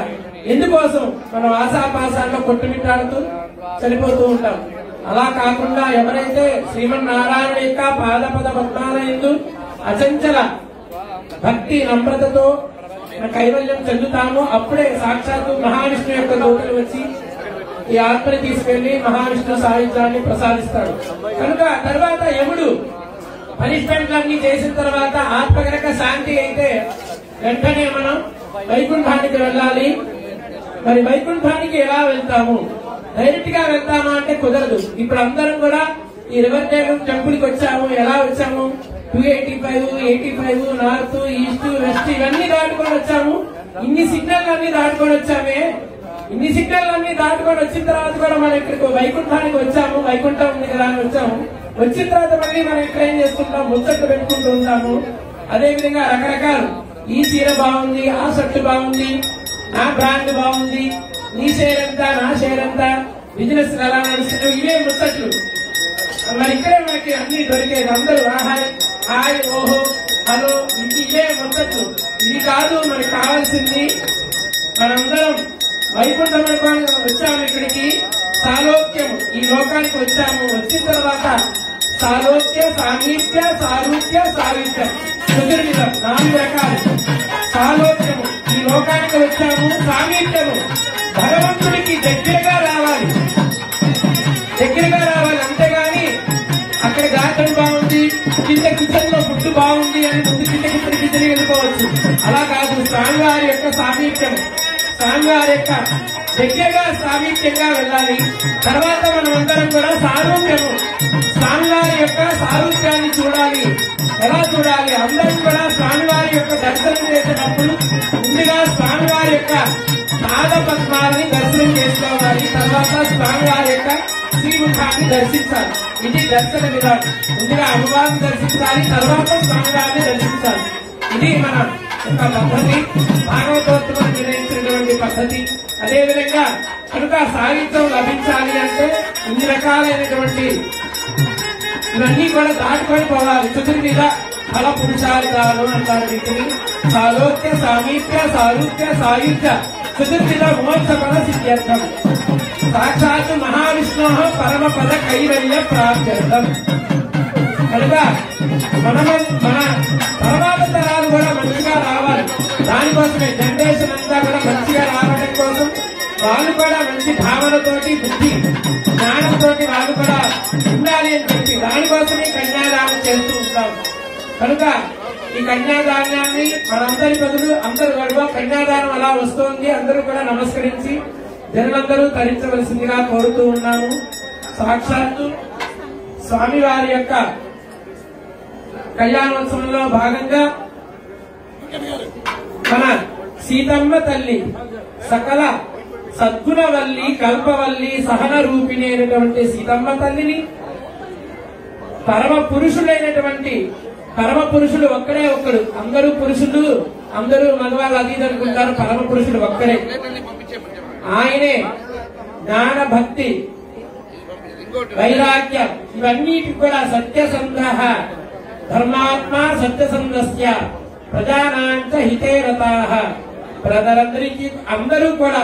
ఎందుకోసం? మనం ఆశాపాసాల్లో కొట్టుమిట్టాడుతూ చనిపోతూ ఉంటాం. అలా కాకుండా ఎవరైతే శ్రీమన్నారాయణ యొక్క పాదపద పద్మాలయందు అచంచల భక్తి నమ్రతతో కైవల్యం చెందుతామో అప్పుడే సాక్షాత్తు మహావిష్ణు యొక్క దూతలు వచ్చి ఈ ఆత్మని తీసుకెళ్లి మహావిష్ణు సాయుధ్యాన్ని ప్రసాదిస్తాడు. కనుక తర్వాత యముడు పనిష్మెంట్లన్నీ చేసిన తర్వాత ఆత్మ కనుక శాంతి అయితే వెంటనే మనం వైకుంఠానికి వెళ్ళాలి. మరి వైకుంఠానికి ఎలా వెళ్తాము? డైరెక్ట్ గా వెళ్తామా అంటే కుదరదు. ఇప్పుడు అందరం కూడా ఈ రివర్ టెంపుల్ కి వచ్చాము. ఎలా వచ్చాము? 285, 85 నార్త్, ఈస్ట్, వెస్ట్ ఇవన్నీ దాటుకొని వచ్చాము. ఇన్ని సిగ్నల్ అన్ని దాటుకొని వచ్చామే. ఇన్ని సిగ్నల్ అన్ని దాటుకొని వచ్చిన తర్వాత కూడా మనం ఇక్కడికి వైకుంఠానికి వచ్చాము. వైకుంఠం ఉంది కదా అని వచ్చాము. వచ్చిన తర్వాత మళ్ళీ మనం ఇక్కడ ఏం చేసుకుంటాం? ముచ్చట్లు పెట్టుకుంటూ ఉంటాము. అదే విధంగా రకరకాలు, ఈ చీర బాగుంది, ఆ షర్ట్ బాగుంది, నా బ్రాండ్ బాగుంది, నీ షేర్ ఎంత, నా షేర్ ఎంత, బిజినెస్ ఎలా నడుస్తుంది, ఇవే ముచ్చట్లు. మరి ఇక్కడే మనకి అన్ని దొరికేది. అందరూ హాయ్, ఓహో, హలో, ఇవే ముచ్చట్లు. ఇవి కాదు మనకి కావాల్సింది. మనందరం వైకుంఠం వచ్చాము. ఇక్కడికి సాలోక్యము, ఈ లోకానికి వచ్చాము. వచ్చిన తర్వాత సాలోక్య, సామీప్య, సారూప్య, సారూప్యం, చతుర్విధం 4 రకాలు. సాలోక్యము, ఈ లోకానికి వచ్చాము. సామీప్యము, భగవంతుడికి దగ్గరగా రావాలి. అంతేగాని అక్కడ గార్డెన్ బాగుంది, కింద కిచెన్ లో ఫుడ్ బాగుంది అని ముందు కిచెన్ వెళ్ళిపోవచ్చు. అలా కాదు. స్వామివారి యొక్క సామీప్యము, స్వామివారి యొక్క దగ్గరగా సామీప్యంగా వెళ్ళాలి. తర్వాత మనం అందరం కూడా సారూప్యము, స్వామివారి యొక్క సారూప్యాన్ని చూడాలి. ఎలా చూడాలి? అందరం కూడా స్వామివారి యొక్క దర్శనం చేసేటప్పుడు ముందుగా స్వామివారి యొక్క పాద పద్మాలని దర్శనం చేసుకోవాలి. తర్వాత స్వామివారి యొక్క శ్రీముఖాన్ని దర్శించాలి. ఇది దర్శన విధానం. ముందుగా అమ్మవారిని దర్శించాలి, తర్వాత స్వామివారిని దర్శించాలి. ఇది మన యొక్క పద్ధతి, భాగవతోత్తమం నిర్ణయించినటువంటి పద్ధతి. అదేవిధంగా కనుక సాహిత్యం లభించాలి అంటే ఇన్ని రకాలైనటువంటి ఇవన్నీ కూడా దాటుకొని పోవాలి. చతుర్విధ ఫల పురుషార్థాలు అంటారు వీటిని. సాలోక్య, సామీప్య, సారూప్య, సాయుధ్య, చతుర్విధ మోక్ష ఫల సిద్ధ్యర్థం. సాక్షాత్ మహావిష్ణు పరమ పద కైవల్య ప్రాప్త్యర్థం. కనుక మన తర్వాత తరాలు కూడా మంచిగా రావాలి. దానికోసమే జనరేషన్ అంతా కూడా మంచిగా రావడం కోసం వాళ్ళు కూడా మంచి భావనతోటి, బుద్ధి జ్ఞానంతో వాళ్ళు కూడా ఉండాలి అని చెప్పి దానికోసమే కన్యాదానం చేస్తూ ఉంటాం. కనుక ఈ కన్యాదానాన్ని మనందరి బదులు అందరూ గడువ కన్యాదానం అలా వస్తోంది. అందరూ కూడా నమస్కరించి జనులందరూ తరించవలసిందిగా కోరుతూ ఉన్నాము. సాక్షాత్తు స్వామివారి యొక్క కళ్యాణోత్సవంలో భాగంగా మన సీతమ్మ తల్లి సకల సద్గుణవల్లి, కల్పవల్లి, సహన రూపిణి అయినటువంటి సీతమ్మ తల్లిని పరమ పురుషుడైనటువంటి, పరమ పురుషుడు ఒక్కడే ఒక్కడు. అందరూ పురుషులు, అందరూ మగవాళ్ళు అది అనుకుంటారు. పరమ పురుషుడు ఒక్కడే. ఆయనే జ్ఞాన, భక్తి, వైరాగ్యం ఇవన్నిటికి కూడా సత్యసంధ ధర్మాత్మ సత్యసంధస్య ప్రజానాంచ హితే రతాః. ప్రజలందరికీ అందరూ కూడా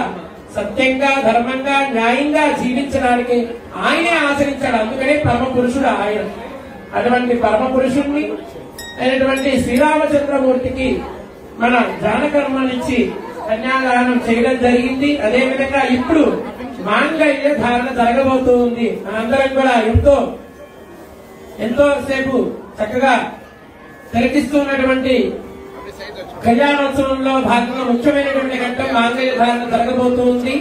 సత్యంగా, ధర్మంగా, న్యాయంగా జీవించడానికి ఆయనే ఆచరించాడు. అందుకనే పరమ పురుషుడు ఆయన. అటువంటి పరమ పురుషుణ్ణి అయినటువంటి శ్రీరామచంద్రమూర్తికి మన జానకర్మనిచ్చి కన్యాదానం చేయడం జరిగింది. అదేవిధంగా ఇప్పుడు మాంగళ్య ధారణ జరగబోతూ ఉంది. మనందరం కూడా ఎంతో సేపు చక్కగా తిలకిస్తున్నటువంటి కళ్యాణోత్సవంలో భాగంగా ముఖ్యమైనటువంటి ఘట్టం మాంగళ్య ధారణ జరగబోతూ ఉంది.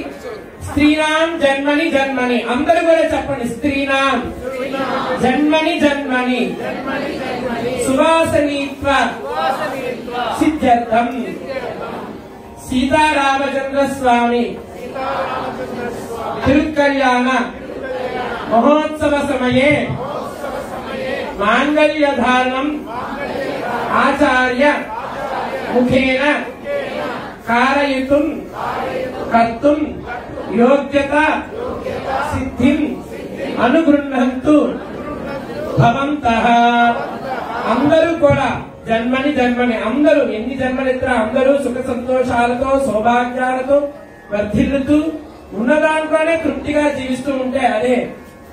స్త్రీనాం జన్మని జన్మని, అందరూ కూడా చెప్పండి. స్త్రీనాం జన్మని జన్మని సువాసనీత్వ సిద్ధ్యర్థం సీతారామచంద్ర స్వామి తిరుకళ్యాణ మహోత్సవ సమయే మాంగళ్య ధారణం ఆచార్య ముఖేన కారయితుం కర్తుం యోగ్యత సిద్ధిం అనుగృహంతు భవంతః. అందరూ కూడా జన్మని జన్మని, అందరూ ఎన్ని జన్మలెత్తినా అందరూ సుఖ సంతోషాలతో, సౌభాగ్యాలతో వర్ధిల్లుతూ ఉన్న దాంట్లోనే తృప్తిగా జీవిస్తూ ఉంటే అదే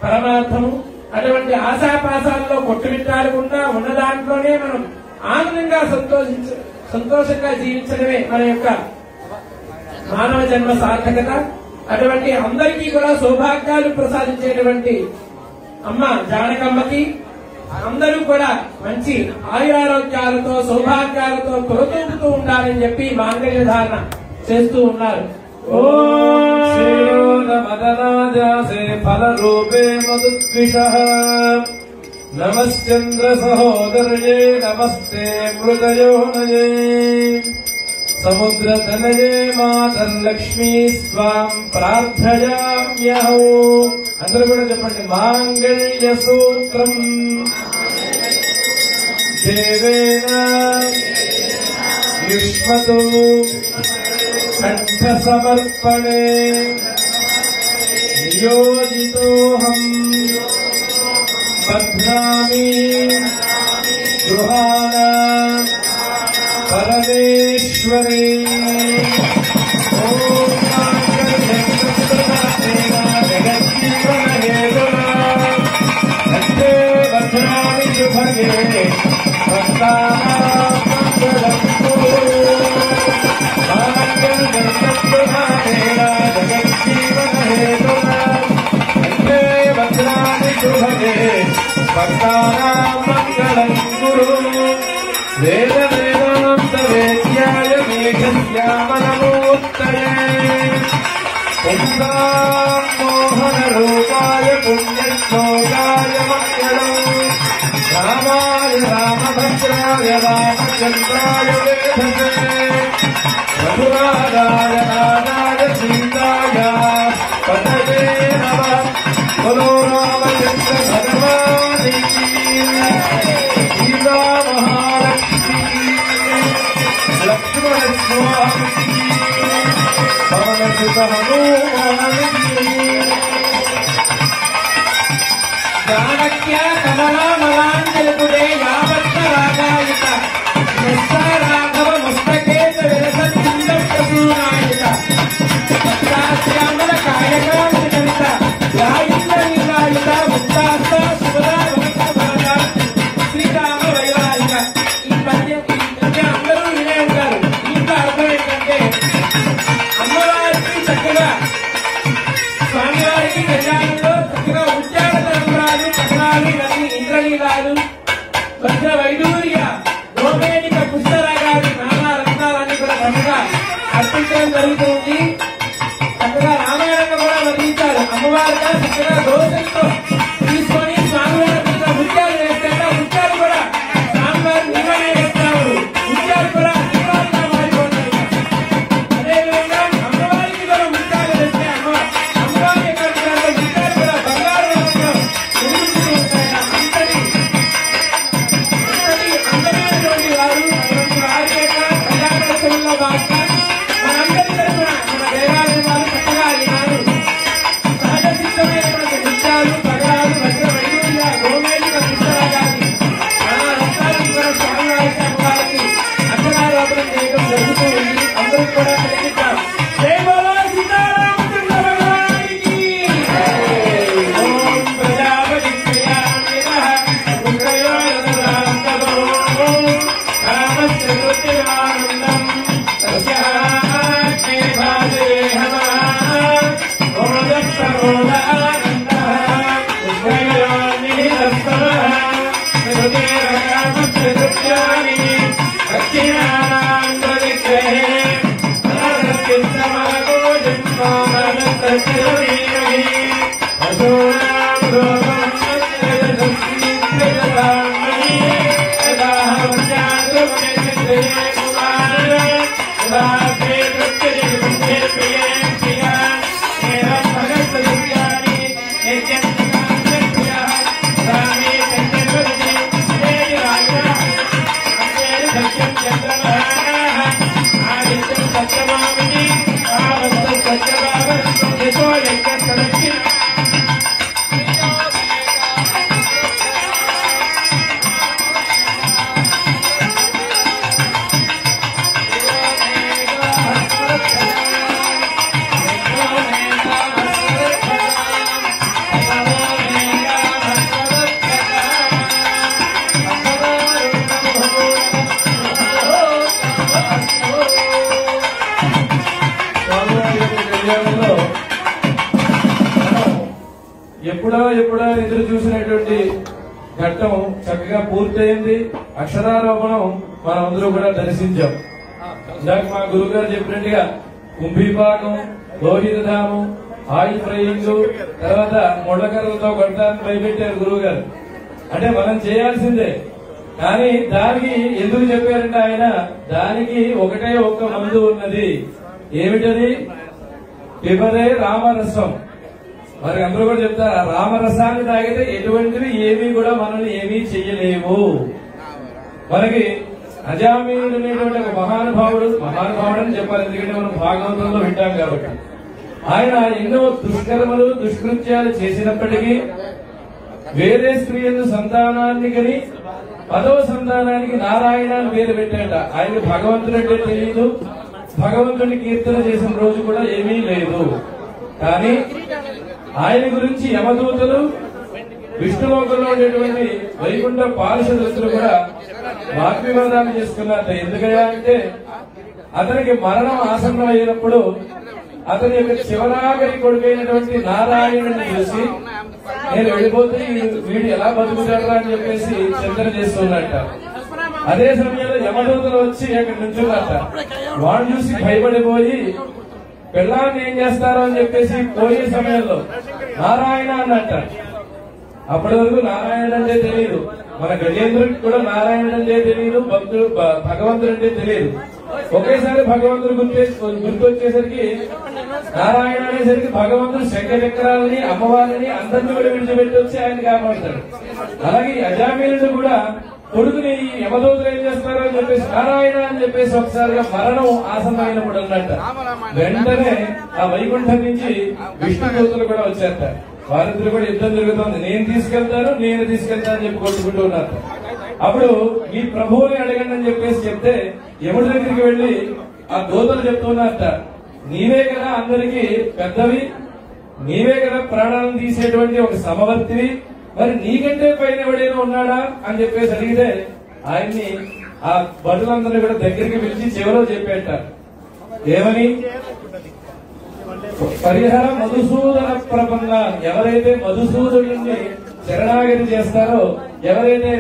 పరమార్థము. అటువంటి ఆశాపాశాల్లో కొట్టుమిట్టాడకుండా ఉన్న దాంట్లోనే మనం ఆనందంగా సంతోషంగా జీవించడమే మన యొక్క మానవ జన్మ సార్థకత. అటువంటి అందరికీ కూడా సౌభాగ్యాలు ప్రసాదించేటువంటి అమ్మ జానకమ్మకి అందరూ కూడా మంచి ఆయురారోగ్యాలతో సౌభాగ్యాలతో తొలతూపుతూ ఉండాలని చెప్పి మాంగళ్య ధారణ చేస్తూ ఉన్నారు. మదనాజాసే ఫల రూపే మధుద్విషః నమశ్చంద్ర సహోదర్యే నమస్తే మృగయోనయే సముద్రతనయే మాతర్లక్ష్మీ స్వాం ప్రార్థయామ్యహం. అందరూ కూడా చెప్పండి. మాంగళ్య సూత్రం దేవేన యుష్మతు కంఠ సమర్పణే నియోజితోహం బధ్నామి గృహాణ పరమేశ్వరీ. భద్రామి శుభగే మంగళం గురు వేద వేదాంత వేద్యాయ మేఘశ్యామనమూర్తయే పుంసామోహన రూపాయ పుణ్యశ్లోకాయ మంగళం రామాయ రామభద్రాయ రామచంద్రాయ వేధసే రఘురాజాయ రాజాయ సీతాయ పతయే నమః. బలో రామచంద్ర భగవాని సీతా మహాలక్ష్మి లక్ష్మణ స్వామి పవనసుత హనుమాని జానక్య కమలామలాంజలిపుడే యావత్త రాగాయిత రాఘవ ముస్తకేత విరసూనాయిత శ్యామల కాయకాంత యాయింద నీలాయుత ముక్తాస్త శుభదా భక్త శ్రీరామ వైరాయిక. ఈ పద్యం అందరూ వినే ఉంటారు. దీంట్లో అర్థం ఏంటంటే అమ్మవారికి చక్కగా స్వామివారికి కళ్యాణంలో చక్కగా ఉచ్చార తరంగాలు చక్రాలు ఇవన్నీ ఇంద్రనీలాలు భద్ర వైడూర్య గోమేనిక పుష్పరాగాలు నానా రత్నాలన్నీ కూడా చక్కగా అర్పించడం జరుగుతుంది. చక్కగా రామాయణంగా కూడా వర్ణించారు. అమ్మవారిగా చక్కగా దోషంతో తీసుకొని స్వామివారి మీద ముత్యాలు వేస్తే ముత్యాలు కూడా స్వామివారి నిర్ణయం వేస్తారు. ముత్యాలు కూడా అధికారులుగా మారిపోతాయి. అదేవిధంగా అమ్మవారికి కూడా ముత్యాలు వేస్తే అమ్మవారి యొక్క ముత్యాలు కూడా బంగారు రంగులో నిర్మిస్తూ ఉంటాయి. అందమైనటువంటి వారు వారి యొక్క కళ్యాణోత్సవంలో భాగంగా మనందరి తరఫున మన దేవాలయం వారు చక్కగా ఈనాడు సహజ సిద్ధమైనటువంటి ముత్యాలు పగడాలు వజ్ర వైడూర్య గోమేలిక పుష్పరాగాన్ని నానా రత్నాలను కూడా స్వామివారికి అమ్మవారికి అక్షరారోపణం చేయడం జరుగుతూ ఉంది. అందరూ కూడా కలిగిస్తారు. జై బోలో సీతారామచంద్ర భగవానికి. ఓం ప్రజాపతి ప్రియామినః పుత్రయోరదాంతమో రామస్య కృత్యమానందం తస్యాగ్నే భాజే హవః ఓజస్సమోదానందః ఉభయోర్నిహితస్తమః శ్రుతేరకామస్య కృత్యాని దక్షిణానాంధ్రవిగ్రహే అశోనాం రోగం ఎప్పుడో ఎదురు చూసినటువంటి ఘట్టం చక్కగా పూర్తయింది. అక్షరారోపణం మనం అందరూ కూడా దర్శించాం. ఇందాక మా గురువు గారు చెప్పినట్టుగా కుంభీపాకం, లోహితధామం, ఆయిల్ ఫ్రైయింగ్, తర్వాత ముళ్ళకర్రలతో కొట్టడానికి భయపెట్టారు గురువు గారు. అంటే మనం చేయాల్సిందే, కానీ దానికి ఎందుకు చెప్పారంటే ఆయన దానికి ఒకటే ఒక్క మందు ఉన్నది. ఏమిటది? పిబరే రామరసం. మరి అందరూ కూడా చెప్తారు రామరసాన్ని తాగితే ఎటువంటివి ఏమీ కూడా మనల్ని ఏమీ చెయ్యలేవు. మనకి అజామీనుడు అనేటువంటి ఒక మహానుభావుడు అని చెప్పాలి, ఎందుకంటే మనం భాగవతంలో వింటాం కాబట్టి. ఆయన ఎన్నో దుష్కర్మలు దుష్కృత్యాలు చేసినప్పటికీ వేరే స్త్రీలను సంతానాన్ని కని 10వ సంతానానికి నారాయణ అని పేరు పెట్టాట. ఆయన భగవంతుడంటే తెలియదు, భగవంతుని కీర్తన చేసిన రోజు కూడా ఏమీ లేదు. కానీ ఆయన గురించి యమదూతలు, విష్ణులోకంలో ఉండేటువంటి వైకుంఠ పారిషదులు కూడా వాగ్వివాదాలు చేసుకున్నారట. ఎందుకయ్యా అంటే అతనికి మరణం ఆసన్నమైనప్పుడు అతని యొక్క చివరాగరి కొడుకైనటువంటి నారాయణుని చూసి నేను వెళ్ళిపోతే వీడు ఎలా బతుకుతారా అని చెప్పేసి చింతన చేస్తున్నట్ట. అదే సమయంలో యమదూతలు వచ్చి అక్కడి నుంచున్నట్ట. వాడు చూసి భయపడిపోయి పిల్లాన్ని ఏం చేస్తారో అని చెప్పేసి పోయే సమయంలో నారాయణ అన్నట్ట. అప్పటి వరకు నారాయణ అంటే తెలియదు, మన గజేంద్రుడికి కూడా నారాయణ అంటే తెలియదు, భక్తుడు భగవంతుడు అంటే తెలియదు. ఒకేసారి భగవంతుడు గుర్తొచ్చేసరికి నారాయణ అనేసరికి భగవంతుడు శంఖచక్రాలని అమ్మవారిని అందరినీ కూడా విడిచిపెట్టి వచ్చి ఆయన కాపాడతాడు. అలాగే అజామీనుడు కూడా కొడుకుని యమదూతలు ఏం చేస్తారో అని చెప్పేసి నారాయణ అని చెప్పేసి ఒకసారిగా మరణం ఆసన్నమైనప్పుడు అన్నట్ట. వెంటనే ఆ వైకుంఠం నుంచి విష్ణుదూతలు కూడా వచ్చారట. వారిద్దరు కూడా యుద్ధం జరుగుతుంది. నేను తీసుకెళ్తాను అని చెప్పి కొట్టుకుంటూ ఉన్నారు. అప్పుడు ఈ ప్రభువుని అడగండి అని చెప్పేసి చెప్తే యముడి దగ్గరికి వెళ్లి ఆ దూతలు చెప్తున్నారట, నీవే కదా అందరికీ పెద్దవి, నీవే కదా ప్రాణాలను తీసేటువంటి ఒక సమవర్తివి, మరి నీకంటే పైన ఎవడైనా ఉన్నాడా అని చెప్పేసి అడిగితే ఆయన్ని ఆ భటులందరినీ కూడా దగ్గరికి పిలిచి చివరో చెప్పేట. ఏమని? పరిహర మధుసూదన ప్రపన్న. ఎవరైతే మధుసూదుడిని శరణాగతి చేస్తారో, ఎవరైతే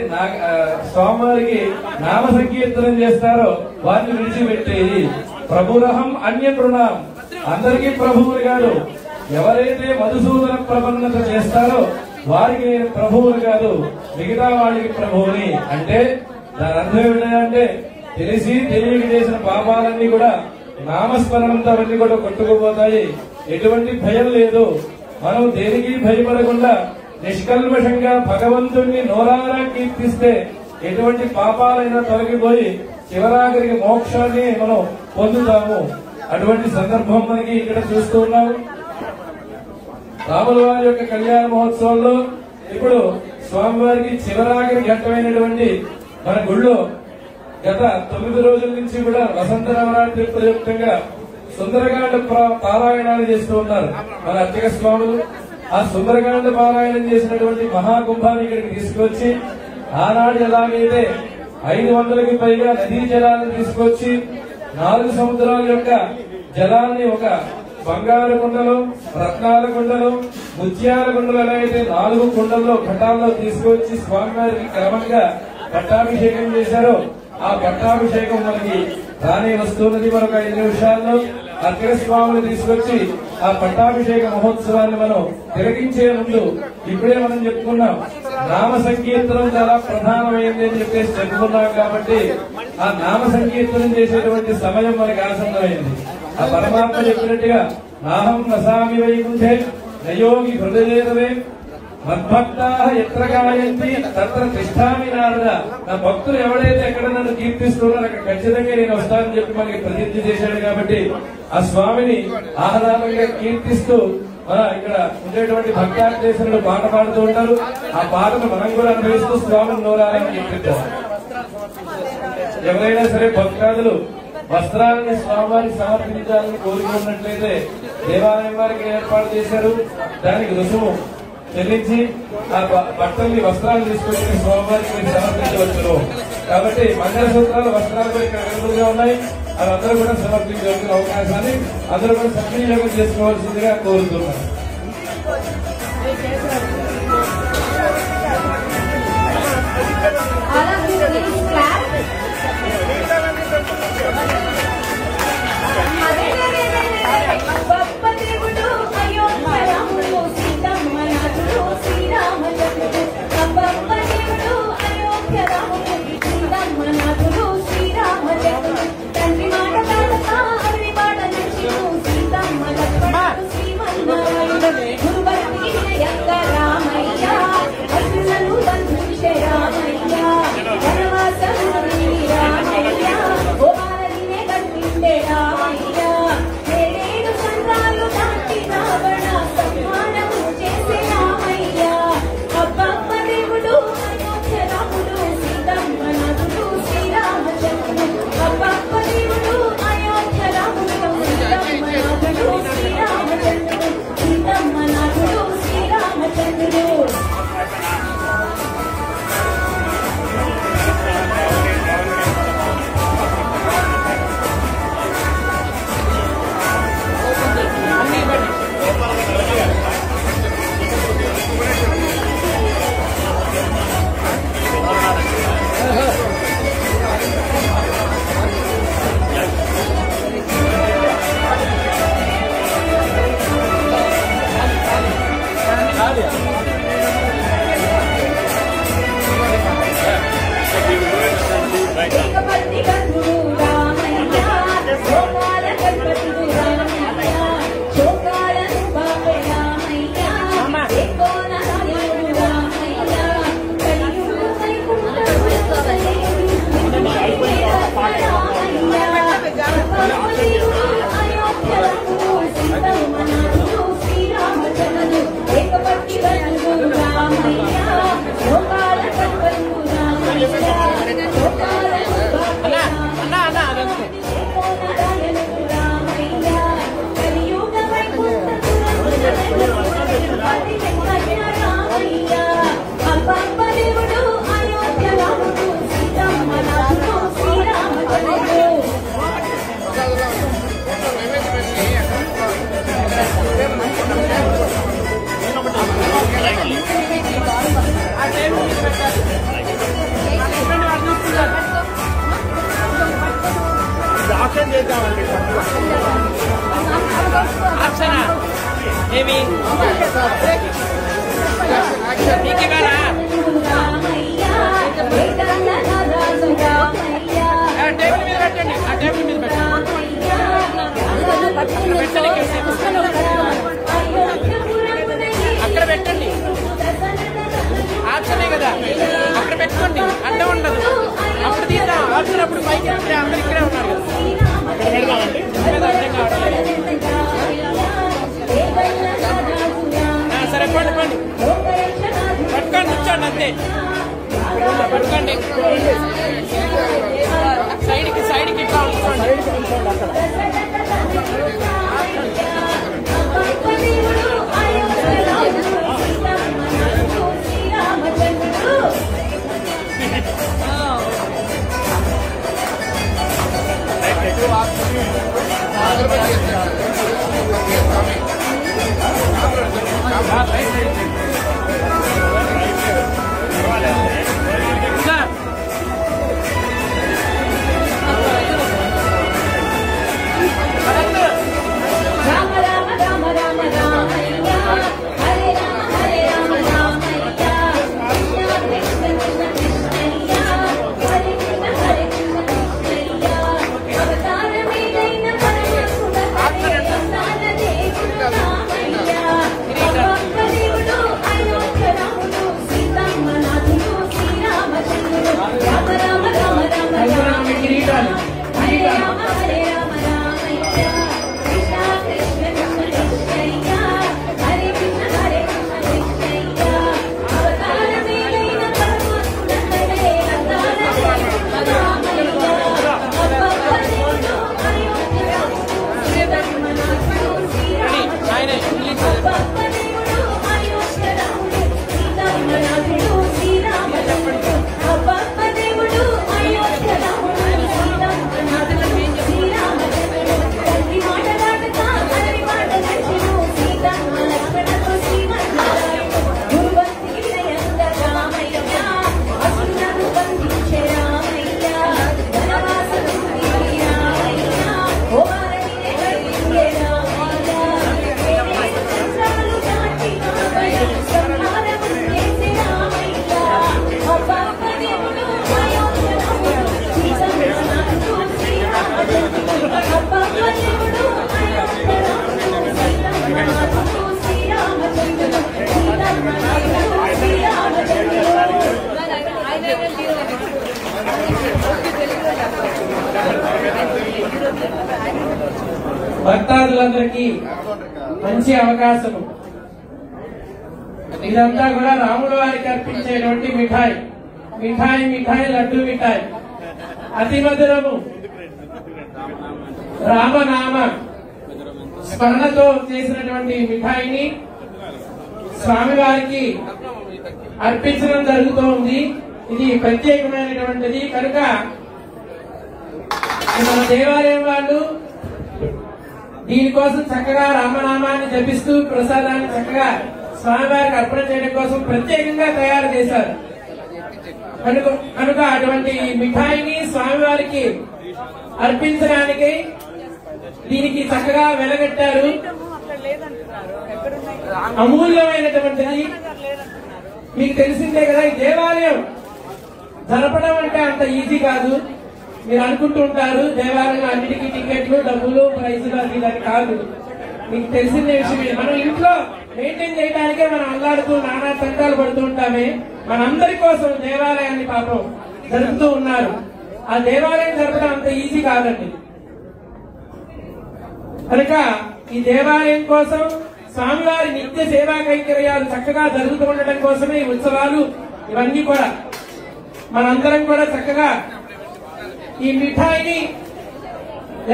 స్వామివారికి నామ సంకీర్తనం చేస్తారో వారిని విడిచిపెట్టేది. ప్రభురహం అన్య తృణం. అందరికీ ప్రభువులు కాదు, ఎవరైతే మధుసూదన ప్రపన్నత చేస్తారో వారికి నేను ప్రభువులు కాదు, మిగతా వాళ్ళకి ప్రభువుని. అంటే దాని అర్థం ఏమిటంటే తెలిసి తెలియక చేసిన పాపాలన్నీ కూడా నామస్మరణంతో అవన్నీ కూడా కొట్టుకుపోతాయి. ఎటువంటి భయం లేదు. మనం దేనికి భయపడకుండా నిష్కల్మషంగా భగవంతుణ్ణి నోరారా కీర్తిస్తే ఎటువంటి పాపాలైనా తొలగిపోయి చివరాఖరికి మోక్షాన్ని మనం పొందుతాము. అటువంటి సందర్భం మనకి ఇక్కడ చూస్తూ ఉన్నాము. రాముల వారి యొక్క కళ్యాణ మహోత్సవంలో ఇప్పుడు స్వామివారికి చివరాఖరి ఘట్టమైనటువంటి మన గుళ్ళో గత 9 రోజుల నుంచి కూడా వసంత నవరాత్రి ప్రయుక్తంగా సుందరకాండ పారాయణాలు చేస్తూ ఉన్నారు మన అర్చక స్వాములు. ఆ సుందరకాండ పారాయణం చేసినటువంటి మహాకుంభాన్ని ఇక్కడికి తీసుకొచ్చి ఆనాడు ఎలాగైతే 500కి పైగా నదీ జలాలను తీసుకొచ్చి 4 సముద్రాల యొక్క జలాన్ని ఒక బంగారు కుండలు, రత్నాల కుండలు, ముత్యాల కుండలు ఎలా అయితే 4 కుండల్లో ఘటాల్లో తీసుకొచ్చి స్వామివారికి క్రమంగా పట్టాభిషేకం చేశారో ఆ పట్టాభిషేకం మనకి రానే వస్తున్నది. మరొక 5 నిమిషాల్లో అర్చక స్వాములు తీసుకొచ్చి ఆ పట్టాభిషేక మహోత్సవాన్ని మనం తిలకించే ముందు ఇప్పుడే మనం చెప్పుకున్నాం నామ సంకీర్తనం చాలా ప్రధానమైంది అని చెప్పేసి చెప్పుకున్నాం. కాబట్టి ఆ నామ సంకీర్తనం చేసేటువంటి సమయం మనకి ఆసన్నమైంది. ఆ పరమాత్మ చెప్పినట్టుగా నాహం నసామి వైకుంఠే నయోగి హృదయే మద్భక్తా ఎత్ర గాయంతి తత్ర తిష్టామి నారద. నా భక్తులు ఎవడైతే ఎక్కడ నన్ను కీర్తిస్తున్నారో అక్కడ ఖచ్చితంగా నేను వస్తానని చెప్పి మనకి ప్రతిజ్ఞ చేశాడు. కాబట్టి ఆ స్వామిని ఆహ్లాదంగా కీర్తిస్తూ మన ఇక్కడ ఉండేటువంటి భక్తాదేశంలో పాట పాడుతూ ఉంటారు. ఆ పాటను మనం కూడా అనుభవిస్తూ స్వామిని నోరాలని కీర్తిద్దాం. ఎవరైనా సరే భక్తాదులు వస్త్రాలని స్వామివారికి సమర్పించాలని కోరుకున్నట్లయితే దేవాలయం వారికి ఏర్పాటు చేశారు. దానికి రుసుము చెల్లించి ఆ బట్టల్ని వస్త్రాలు తీసుకొచ్చి స్వామివారికి మీరు సమర్పించవచ్చును. కాబట్టి మంగళసూత్రాలు వస్త్రాలు కూడా ఇక్కడ అవైలబుల్ గా ఉన్నాయి. అవి అందరూ కూడా సమర్పించవలసిన అవకాశాన్ని అందరూ కూడా సద్వినియోగం చేసుకోవాల్సిందిగా కోరుతున్నాను. ఏమి టేబుల్ మీద పెట్టండి, ఆ టేబుల్ మీద అక్కడ పెట్టండి. ఆప్షనే కదా, అక్కడ పెట్టుకోండి, అడ్డం ఉండదు. అప్పుడు తీద్దాం ఆప్షన్, అప్పుడు పైకి అందరు ఇక్కడే ఉన్నారు కదా. సరే పండి పండి పట్టుకోండి, కూర్చోండి అంతే. పట్టుకోండి సైడ్కి సైడ్కి ఇట్లా ఉంచుకోండి. భక్తాదులందరికీ మంచి అవకాశము. ఇదంతా కూడా రాముల వారికి అర్పించేటువంటి మిఠాయి. మిఠాయి మిఠాయి లడ్డు మిఠాయి అతి మధురము. రామనామ స్మరణతో చేసినటువంటి మిఠాయిని స్వామివారికి అర్పించడం జరుగుతోంది. ఇది ప్రత్యేకమైనటువంటిది కనుక మన దేవాలయం వాళ్ళు దీనికోసం చక్కగా రామనామాన్ని జపిస్తూ ప్రసాదాన్ని చక్కగా స్వామివారికి అర్పణ చేయడం కోసం ప్రత్యేకంగా తయారు చేశారు. కనుక అటువంటి మిఠాయిని స్వామివారికి అర్పించడానికి దీనికి చక్కగా వెలగట్టారు. అమూల్యమైనటువంటిది. మీకు తెలిసిందే కదా, ఈ దేవాలయం జరపడం అంటే అంత ఈజీ కాదు. మీరు అనుకుంటూ ఉంటారు దేవాలయం అన్నిటికీ టికెట్లు డబ్బులు ప్రైజులు అది కాదు. మీకు తెలిసిన విషయం, మనం ఇంట్లో మెయింటైన్ చేయడానికే మనం అల్లాడుతూ నానా తంటాలు పడుతూ ఉంటామే. మనందరి కోసం దేవాలయాన్ని పాపం జరుపుతూ ఉన్నారు. ఆ దేవాలయం జరపడం అంత ఈజీ కాదండి. కనుక ఈ దేవాలయం కోసం స్వామివారి నిత్య సేవా కైంకర్యాలు చక్కగా జరుగుతూ ఉండటం కోసమే ఈ ఉత్సవాలు ఇవన్నీ కూడా. మనందరం కూడా చక్కగా ఈ మిఠాయిని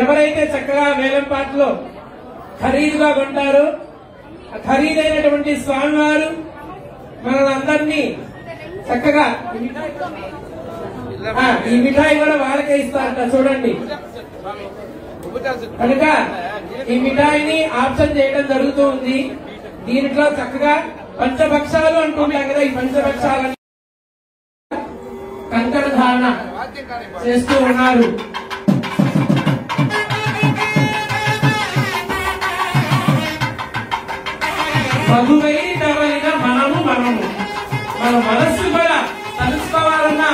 ఎవరైతే చక్కగా వేలంపాటలో ఖరీదుగా కొంటారో ఖరీదైనటువంటి స్వామివారు మనందరినీ చక్కగా ఈ మిఠాయి కూడా వాళ్ళకే ఇస్తారట. చూడండి, కనుక ఈ మిఠాయిని ఆప్షన్ చేయడం జరుగుతూ ఉంది. దీంట్లో చక్కగా పంచభక్షాలు అంటుంటాం కదా, ఈ పంచభక్షాలని కంకణ ధారణ చేస్తూ ఉన్నారు. మధురైన మనము మన మనస్సు కూడా తెలుసుకోవాలన్నా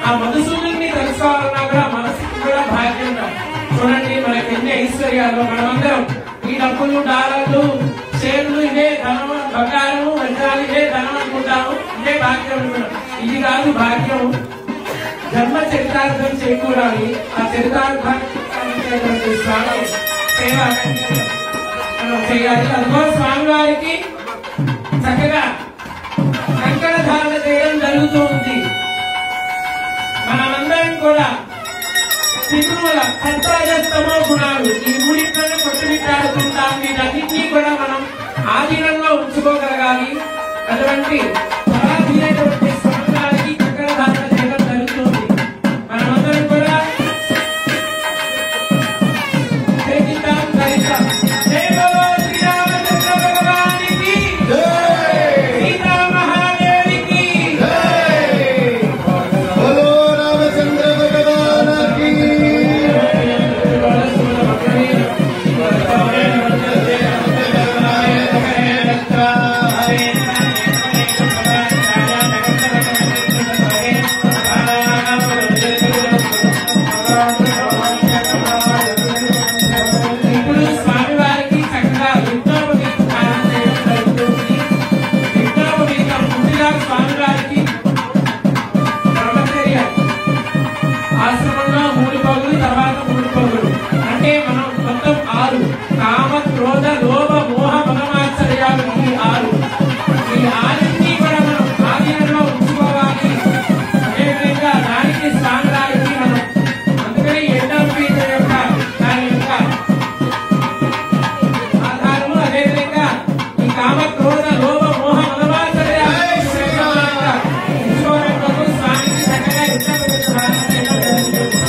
ఆ మధుసూదుని తెలుసుకోవాలన్నా కూడా మనసుకి కూడా భాగ్యం చూడండి. మనకి ఎన్ని ఐశ్వర్యాలు, మనమందరం ఈ డబ్బులు డాలర్లు షేర్లు ఇదే ధనం, బంగారం వజ్రాలు ఇదే ధనం అనుకుంటాము, ఇదే భాగ్యం అనుకుంటాం. ఇది కాదు భాగ్యం. జన్మ చరితార్థం చేకూరాలి. ఆ చరితార్థానికి స్వామి సేవ మనం చేయాలి. అందుకో స్వామి వారికి చక్కగా కంకణ ధారణ చేయడం జరుగుతూ ఉంది. మనమందరం కూడా త్రిగుణముల సత్వరజస్తమో గుణాలు ఈ మూడింటిని కొట్టుమిట్టాడుతుంటాం. వీటన్నింటినీ కూడా మనం ఆధీనంలో ఉంచుకోగలగాలి. అటువంటి పరాధీనటువంటి స్వామివారికి కంకణ ధారణ చేయడం జరుగుతుంది. మనమందరం కూడా చేద్దాం, ధరిద్దాం. జై బోలో శ్రీరామచంద్ర భగవానికి సీతా మహాదేవికి బోలో రామచంద్ర భగవానికి ఇప్పుడు స్వామివారికి చక్కగా యుద్ధోపవీతం స్నానం చేయడం జరుగుతుంది. యుద్ధోపవీతం ముందుగా స్వామివారికి బ్రహ్మచర్య ఆశ్రమంలో 3 పగులు, తర్వాత 3 పగులు, అంటే మనం మొత్తం 6 కామ క్రోధ లోభ మోహ మదమాశ్చర్యాలు ఈ 6 కూడా మనం ఆధీనంలో ఉంచుకోవాలి. అదేవిధంగా దానికి స్వామివారికి మనం అందుకని యుద్ధోపవీతం యొక్క దాని యొక్క ఆధారము. అదేవిధంగా ఈ కామ క్రోధ లోభ మోహ మదమాశ్చర్యాలు ఉంచుకోవడం స్వామికి చక్కగా యుద్ధోపవీతం స్నానం చేయడం జరుగుతుంది.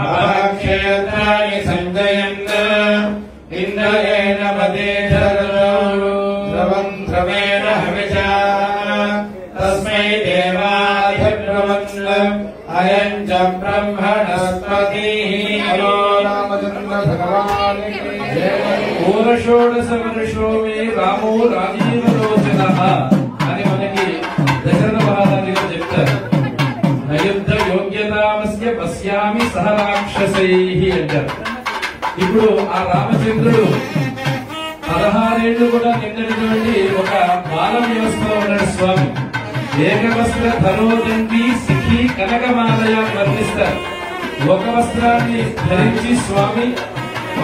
అభక్షేత్రాన్ని సంజయన్ ఇంద్రయేణ వదేశరవేణ హవిషా తస్మై దేవాధిబ్రవన్ అయం చ బ్రహ్మణస్పతి. రామచంద్ర భగవానికి ఊరషోడశ వర్షో మే రామో రాజీవలోచనః అని మనకి దశరథ మహారాజు గారు చెప్తారు. నయుద్ధ యోగ్యతామస్య పశ్యామి సహ రాక్షసైః అంటారు. ఇప్పుడు ఆ రామచంద్రుడు 16 ఏళ్లు కూడా నిండినటువంటి ఒక బాల వ్యవస్థలో ఉన్నాడు స్వామి. ఏకవస్త్ర ధరోదండి సిఖి కనకమాలయ వర్ణిస్తారు. ఒక వస్త్రాన్ని ధరించి స్వామి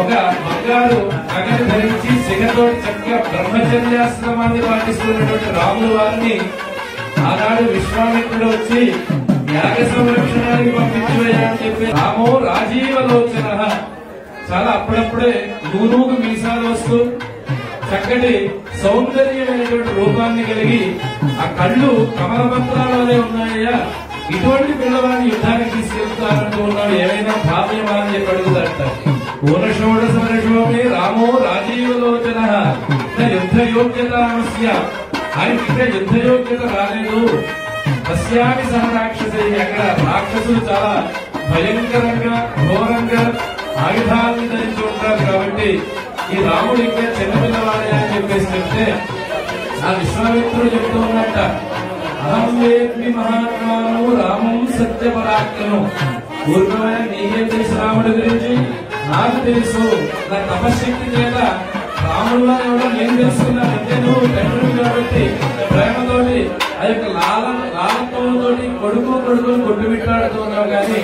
ఒక బంగారు నగలు ధరించి సిగతో చక్కగా బ్రహ్మచర్యాశ్రమాన్ని పాటిస్తున్నటువంటి రాముల వారిని ఆనాడు విశ్వామిత్రుడు వచ్చి యాగ సంరక్షణానికి పంపించవేయాలని చెప్పి రామో రాజీవలోచన చాలా అప్పుడప్పుడే నూనూగు మీసాలు వస్తూ చక్కటి సౌందర్యమైనటువంటి రూపాన్ని కలిగి ఆ కళ్ళు కమలపత్రాల వలె ఉన్నాయా, ఇటువంటి పిల్లవాడిని యుద్ధానికి తీసుకెళ్తారంటూ ఉన్నాడు. ఏమైనా భావ్యమా అని చెప్పి అడుగుతారట. ఊరషోడశ వర్షోమే రామో రాజీవలోచన యుద్ధ యోగ్యతామస్య. ఆయనకి ఇంకా యుద్ధ యోగ్యత రాలేదు. పశ్యామి సహ రాక్షసై. అక్కడ రాక్షసులు చాలా భయంకరంగా ఘోరంగా ఆయుధాలను ధరించి ఉంటారు కాబట్టి ఈ రాముడు ఇంకా చిన్నపిల్లవాడే అని చెప్పేసి చెప్తే ఆ విశ్వామిత్రుడు చెప్తూ ఉన్నట్ట, అహం వేద్మి మహాత్మాను రామం సత్య పరాక్రమం. పూర్వమైన నీకేం తెలుసు రాముడి గురించి? నాకు తెలుసు. నా తపశక్తి చేత రాముడుగా ఎవడో నేను తెలుసుకున్నాను. అంటే నువ్వు తండ్రి కాబట్టి ప్రేమతోటి ఆ యొక్క లాలత్వంతో కొడుకుని కొట్టుమిట్టాడుతూ ఉన్నావు. కానీ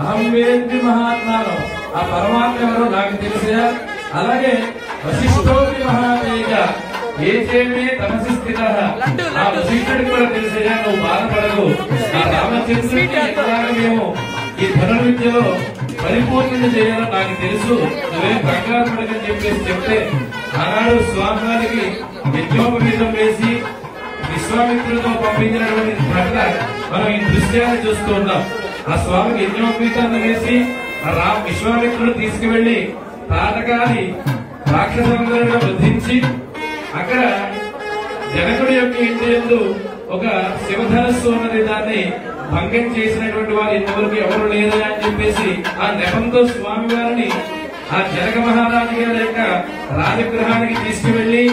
అహం వేద్మి మహాత్మాను, ఆ పరమాత్మ ఎవరో నాకు తెలిసా. అలాగే వశిష్ఠోపి మహాదేవ ఏచేమే తమసి స్థిత. ఆ వశిష్ఠుడికి కూడా తెలిసా, నువ్వు బాధపడవు. ఆ రామచంద్రుడికి ఎట్లాగా మేము ఈ ధనుర్విద్యలో పరిపూర్ణత చేయాలని నాకు తెలుసు, నువ్వేం కంగారు పడకని చెప్పేసి చెప్తే ఆనాడు స్వామివారికి యజ్ఞోపవీతం వేసి విశ్వామిత్రులతో పంపించినటువంటి ఘటన మనం ఈ దృశ్యాన్ని చూస్తూ ఉన్నాం. ఆ స్వామికి యజ్ఞోపవీతాన్ని వేసి విశ్వామిత్రుడు తీసుకువెళ్లి తాటకాన్ని రాక్షసులందరూ వధించి అక్కడ జనకుడి యొక్క ఇంటి యందు ఒక శివధనస్సు ఉన్నది, దాన్ని భంగం చేసినటువంటి వారు ఇంతవరకు ఎవరు లేరు అని చెప్పేసి ఆ నెపంతో స్వామి వారిని ఆ జనక మహారాజు గారి యొక్క రాజగృహానికి తీసుకువెళ్లి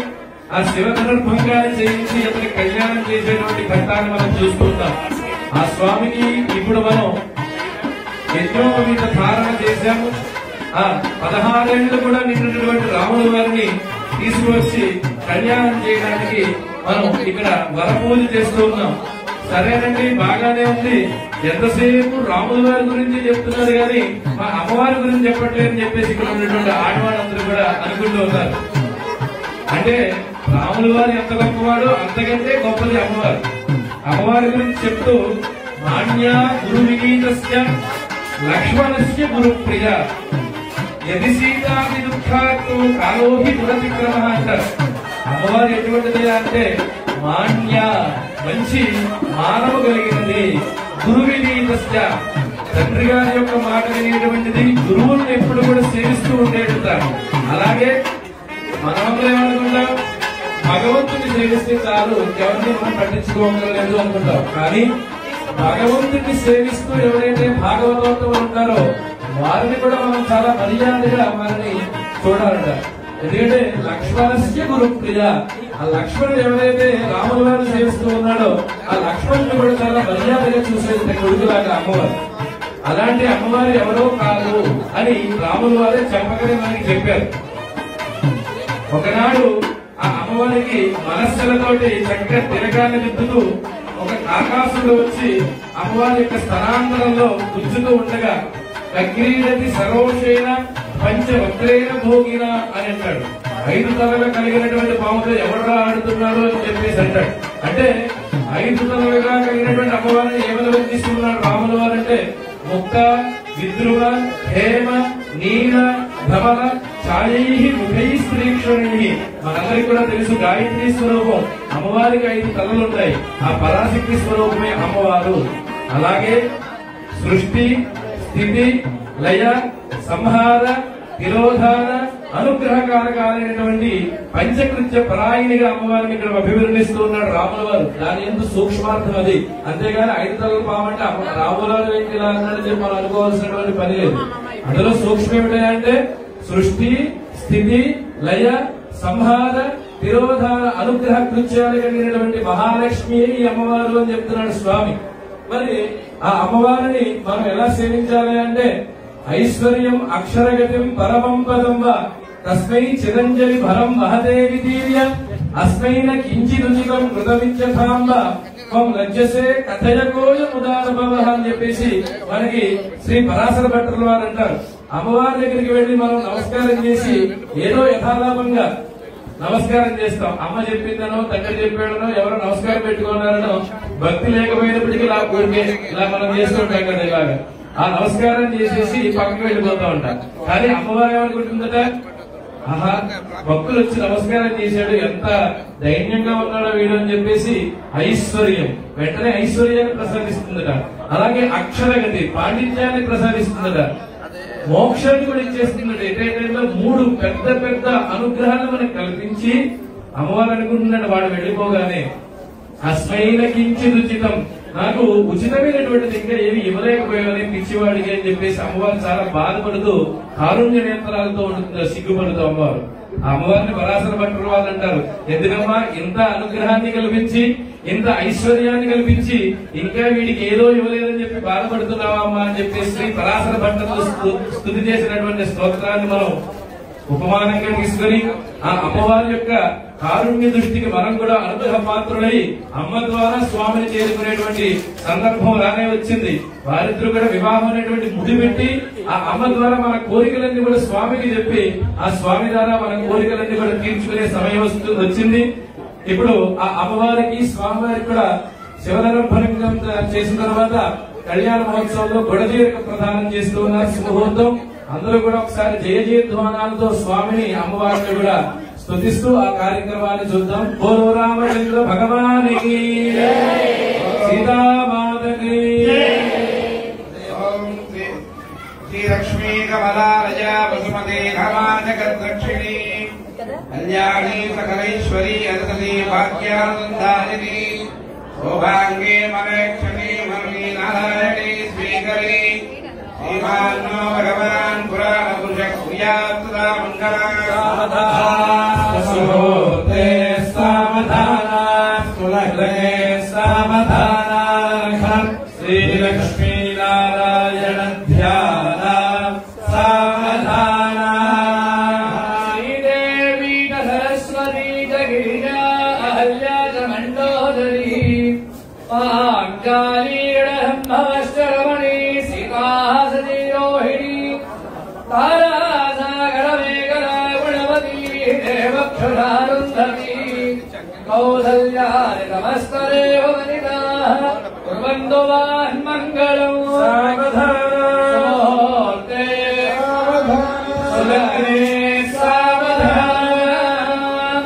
ఆ శివధనుర్భంగాన్ని చేయించి అతని కళ్యాణం చేసేటువంటి ఘట్టాన్ని మనం చూస్తున్నాం. ఆ స్వామికి ఇప్పుడు మనం యజ్ఞోపవీత ధారణ చేశాము. ఆ 16 ఏళ్లు కూడా నిండినటువంటి రాముల వారిని తీసుకువచ్చి కళ్యాణం చేయడానికి మనం ఇక్కడ వరపూజ చేస్తూ ఉన్నాం. సరేనండి, బాగానే ఉంది. ఎంతసేపు రాముల వారి గురించి చెప్తున్నారు కానీ మా అమ్మవారి గురించి చెప్పట్లేదని చెప్పేసి ఇక్కడ ఉన్నటువంటి ఆడవాళ్ళందరూ కూడా అనుకుంటూ ఉన్నారు. అంటే రాముల వారు ఎంత గొప్పవాడో అంతకంటే గొప్పది అమ్మవారు. అమ్మవారి గురించి చెప్తూ మాన్య గురు వినీతస్య లక్ష్మణస్య గురు ప్రియ యది సీతాది దుఃఖాతో కాలోహి దురతిక్రమ అంటారు. అమ్మవారు ఎటువంటిది అంటే మాన్య, మంచి మానవ కలిగినది, గురు వినీతస్య, తండ్రి గారి యొక్క మాట వినేటువంటిది, గురువులను ఎప్పుడు కూడా సేవిస్తూ ఉండేటారు. అలాగే మనమందరం ఏమనుకుంటాం, భగవంతుని సేవిస్తే చాలు, ఎవరిని మనం పట్టించుకోగలేదు అనుకుంటాం. కానీ భగవంతుని సేవిస్తూ ఎవరైతే భాగవతంతో ఉంటారో వారిని కూడా మనం చాలా మర్యాదగా వారిని చూడాలంట. ఎందుకంటే లక్ష్మణస్య గురు ప్రియ, ఆ లక్ష్మణుడు ఎవరైతే రాముల వారిని సేవిస్తూ ఉన్నాడో ఆ లక్ష్మణుని కూడా చాలా మర్యాదగా చూసేది కొడుకులాగా అమ్మవారు. అలాంటి అమ్మవారు ఎవరో కాదు అని రాముల వారే చెప్పకనే మనకి చెప్పారు. ఒకనాడు ఆ అమ్మవారికి మనస్సులతోటి చక్కగా తిరగాన్ని దిద్దుతూ ఒక ఆకాశంలో వచ్చి అమ్మవారి యొక్క స్థానాంతరంలో గుంజుతూ ఉండగా అగ్రీడతి సరోషేన పంచవక్రేణ భోగిన అని అంటాడు. 5 తలలు కలిగినటువంటి పాముతో ఎవరు ఆడుతున్నారు అని చెప్పేసి అంటాడు. అంటే 5 తలలుగా కలిగినటువంటి అమ్మవారిని ఏమని వర్ణిస్తున్నాడు రాముల వారంటే ముక్త, విద్రువ, హేమ, నీల, ధవల, ఛాయై ముఖై శ్రీక్షణి. మనందరికి కూడా తెలుసు గాయత్రి స్వరూపం. అమ్మవారికి 5 తలలు ఉంటాయి. ఆ పరాశక్తి స్వరూపమే అమ్మవారు. అలాగే సృష్టి, స్థితి, లయ, సంహార, తిరోధాన, అనుగ్రహకారకాలైనటువంటి పంచకృత్య పరాయణిగా అమ్మవారిని ఇక్కడ అభివర్ణిస్తూ ఉన్నాడు రాముల వారు. దాని ఎందుకు సూక్ష్మార్థం అది. అంతేగాని 5 తలలు పామంటే రాముల వారు ఏంటి ఇలా అన్నాడని చెప్పి మనం అనుకోవాల్సినటువంటి పని లేదు. అందులో సూక్ష్మం ఏమిటంటే సృష్టి, స్థితి, లయ, సంహార, తిరోధాన, అనుగ్రహ కృత్యాలు కలిగినటువంటి మహాలక్ష్మి ఈ అమ్మవారు అని చెప్తున్నాడు స్వామి. మరి ఆ అమ్మవారిని మనం ఎలా సేవించాలి అంటే ఐశ్వర్యం అక్షరగతిం పరమం పదం వా తస్మై చిరంజలి భరం మహదే వితీర్య అస్మైన కించిదుచికం కృతమిత్యథాంబ త్వం లజ్జసే కథయకోయ ముదారభవ అని చెప్పేసి మనకి శ్రీ పరాశర భట్టర్ల వారు అంటారు. అమ్మవారి దగ్గరికి వెళ్లి మనం నమస్కారం చేసి ఏదో యథాలాపంగా నమస్కారం చేస్తాం. అమ్మ చెప్పిందనో, తండ్రి చెప్పాడనో, ఎవరో నమస్కారం పెట్టుకున్నారనో భక్తి లేకపోయినప్పటికీ ఇలా మనం చేస్తుంటాం కదా. ఇలాగా ఆ నమస్కారం చేసేసి పక్కకి వెళ్ళిపోతా ఉంటాం. కానీ అమ్మవారు ఏమనుకుంటుందట, ఆహా భక్తులు వచ్చి నమస్కారం చేశాడు, ఎంత దైన్యంగా ఉన్నాడో వీడు అని చెప్పేసి ఐశ్వర్యం, వెంటనే ఐశ్వర్యాన్ని ప్రసాదిస్తుందట. అలాగే అక్షరగతి, పాండిత్యాన్ని ప్రసాదిస్తుందట. మోక్షాన్ని కూడా ఇచ్చేస్తుందట. ఏటైనా 3 పెద్ద పెద్ద అనుగ్రహాలను మనకు కల్పించి అమ్మవారు అనుకుంటున్నాడు వాడు వెళ్ళిపోగానే అస్మైన కించిదుచితం, నాకు ఉచితమైనటువంటిది ఇంకా ఏమి ఇవ్వలేకపోయావని పిచ్చివాడికి అని చెప్పేసి అమ్మవారు చాలా బాధపడుతూ కారుణ్య నేత్రాలతో ఉంటుంది, సిగ్గుపడుతూ అమ్మవారు. ఆ అమ్మవారిని పరాశర భట్టరు వాళ్ళు అంటారు, ఎందుకమ్మా ఇంత అనుగ్రహాన్ని కల్పించి ఇంత ఐశ్వర్యాన్ని కల్పించి ఇంకా వీడికి ఏదో ఇవ్వలేదని చెప్పి బాధపడుతున్నావా అమ్మా అని చెప్పేసి పరాశర భట్టరు స్తుతి చేసినటువంటి స్తోత్రాన్ని మనం ఉపమానంగా తీసుకుని ఆ అమ్మవారి యొక్క కారుణ్య దృష్టికి మనం కూడా అనుగ్రహ పాత్రులై అమ్మ ద్వారా స్వామిని చేరుకునేటువంటి సందర్భం రానే వచ్చింది. వారిద్దరూ కూడా వివాహం అనేటువంటి ముడి పెట్టి ఆ అమ్మ ద్వారా మన కోరికలన్నీ కూడా స్వామికి చెప్పి ఆ స్వామి ద్వారా మన కోరికలన్నీ కూడా తీర్చుకునే సమయం వచ్చింది. ఇప్పుడు ఆ అమ్మవారికి స్వామివారికి కూడా శివధనుర్భంగం చేసిన తర్వాత కళ్యాణ మహోత్సవంలో గుడజీరక ప్రదానం చేస్తూ ఉన్నారు శుభముహూర్తం. అందరూ కూడా ఒకసారి జయ జయధ్వానాలతో స్వామిని అమ్మవారిని కూడా స్తుతిస్తూ ఆ కార్యక్రమాన్ని చూద్దాం. బోలో రామచంద్ర భగవానికి సీతామాతకి శ్రీ లక్ష్మీ కమలారజ వసుమతే ఘమాజగద్రక్షిణి కళ్యాణి సకలైశ్వరి అదతీ భాగ్యానందారిణి సౌభాగ్యే మరేక్షణి మరణి నారాయణి స్వీకరి శ్రీమాన్నో భగవాన్ పురాణ పురుష క్రియాత్ సదా మంగళాసుతే సావధాన కులగ్రే సావధాన శ్రీలక్ష్మీ నారాయణ ధ్యాన సావధాన శ్రీదేవి సరస్వతి గిరిజా అహల్యా మండోదరి పాంచాలీడమణి సీతాసతి రోహిణి తారాసాగర మేఘల గుణవతి దేవక్షరారుంధతి కౌసల్యాని నమస్తరే వనితా కుర్వంతు వాన్మంగళం సావధానోర్తే సులగ్నే సావధాన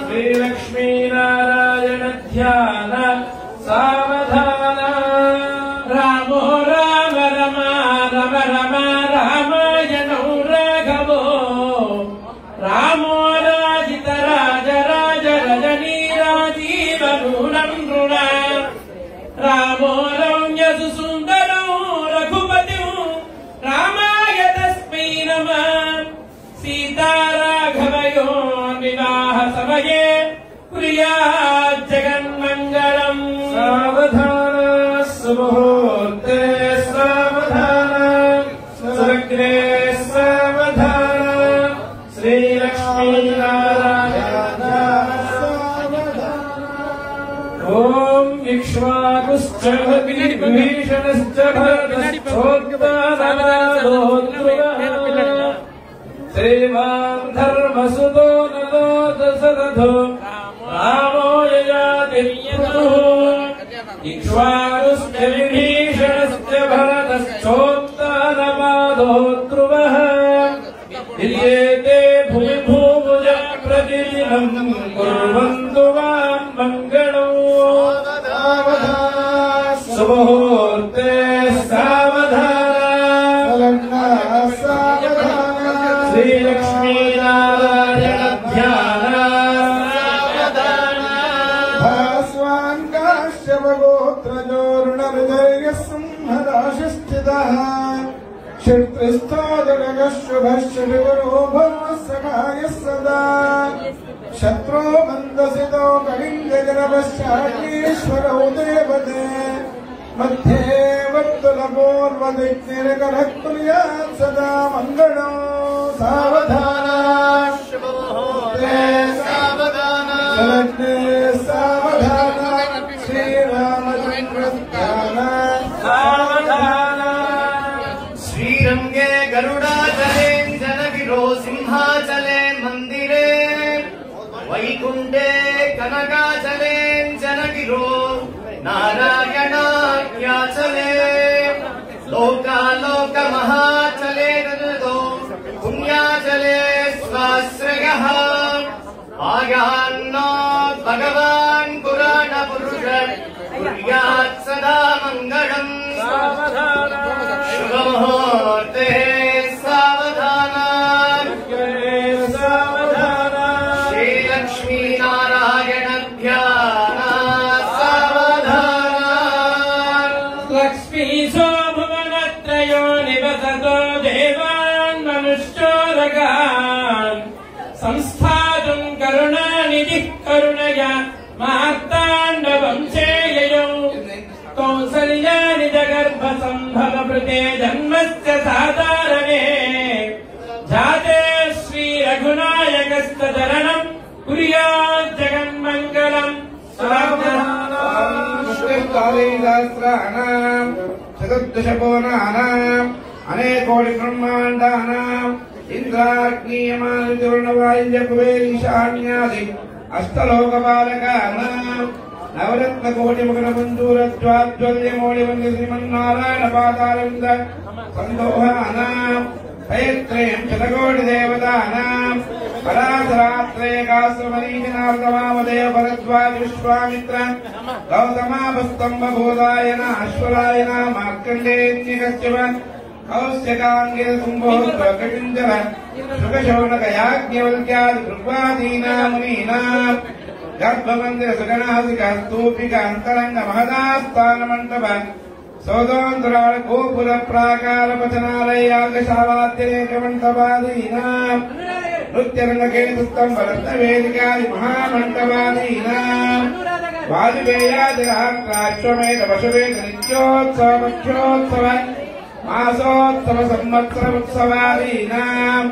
శ్రీలక్ష్మీ నారాయణ ధ్యాన సావధాన రామో రామ రమ రమ రమ రామాయణో రాఘవో రామో రాజిత రాజ రాజ రజనీ రాజీవనూనం నృణ రామో రమ్యసు సుందరో రఘుపతి రామాయ తస్మై నమః సీతా రాఘవయో వివాహ సమయే కుర్యాత్ జగన్మంగళం సావధాన సుముహూర్తే సావధాన సులగ్నే సావధాన శ్రీలక్ష్మీ నారాయణ ఓం ఇక్ష్వాకుశ్చ విభీషణశ్చ భరతశ్చోద్దానోద్రువః శ్రీమాన్ ధర్మసుతో నలో దశరథో రామో యయాతిర్యతో ఇక్ష్వాకుశ్చ విభీషణశ్చ భరతశ్చోద్దానమాదోద్రువః హిర్యేతే భువి భూముజ ప్రతిదినం కుర్వంతు వాన్ మంగళం సుముహూర్తే సావధాన శ్రీలక్ష్మీ నారాయణ ధ్యాన భాస్వాన్ కాశ్యపగోత్రజోరుణవిజయ సింహరాశిస్థితః క్షత్రిస్థోదరగశుభశ్చ వివరో భవసఖాయ సదా శత్రో మందసితో కళింగజనపశ్చాటీశ్వరౌ దేవతే మధ్యే వర్తులపూర్వదిగ్నిరకరః కుర్యాత్ సదా మంగళం సావధాన శుభముహూర్తే సావధాన సులగ్నే సావధాన శ్రీరామచంద్ర ధ్యాన సావధాన శ్రీరంగే గరుడాచలే జనగిరో సింహాచలే మందిరే వైకుంఠే కనకాచలే జనగిరో నారాయణాఖ్యాచలే లోకాలోక మహాచలే నదో పుణ్యాచలే స్వాశ్రయః ఆయాన్నో భగవాన్ పురాణ పురుష కుర్యాత్ సదా మంగళం శుభముహూర్తే సావధాన శ్రీలక్ష్మీ నారాయణ ధ్యాన సావధాన లక్ష్మీ శోభువనత్రయో నివసతో దేవాన్ మనుష్యోరగాన్ సంస్థాతుం కరుణానిధి కరుణయ మార్తాండవం చేయయో కౌసల్యాని జగర్భ సంభవ ప్రతే జన్మస్య సాధారణే జాతే శ్రీ రఘునాయకస్తరణం కుర్యాత్ జగన్మంగళం సహస్రాణం చతుర్దశపోనానాం అనేకోటి బ్రహ్మాండానాం ఇంద్రాగ్నియమానుర్ణవాయుజ కుబేరీశాన్యాది అష్టలోకపాలకానాం నవరత్న కోటి ముఖన మంజూర జ్వాజ్వల్యమౌళి వంద శ్రీమన్నారాయణ పాదారవింద సందోహానాం తైత్రయం శతకోటి దేవతానాం పరాశరాత్రేకాశ్రమరీజనార్దమామదేవ భరద్వాజ విశ్వామిత్ర గౌతమాపస్తంభూతాయన అశ్వరాయన మార్కండేన్యకశ్యప కౌశ్యకాంగిర కుంభోత్ర కపింజర శుకశౌనక యాజ్ఞవల్క్యాది భృగ్వాదీనా మునీనాం గర్భమందిర సుగణాసిక స్తూపిక అంతరంగ మహదాస్థాన మంటప సౌదోంతరాళ గోపుర ప్రాకార పచనాలయాగశావాద్యరేక మంటపాదీనాం నృత్యరంగకేతుస్తంభ రత్న వేదికాది మహామంటపాదీనాం వాజపేయాదిరాశ్వమేధ పశువేద నిత్యోత్సవ పక్షోత్సవ మాసోత్సవ సంవత్సర ఉత్సవాదీనాం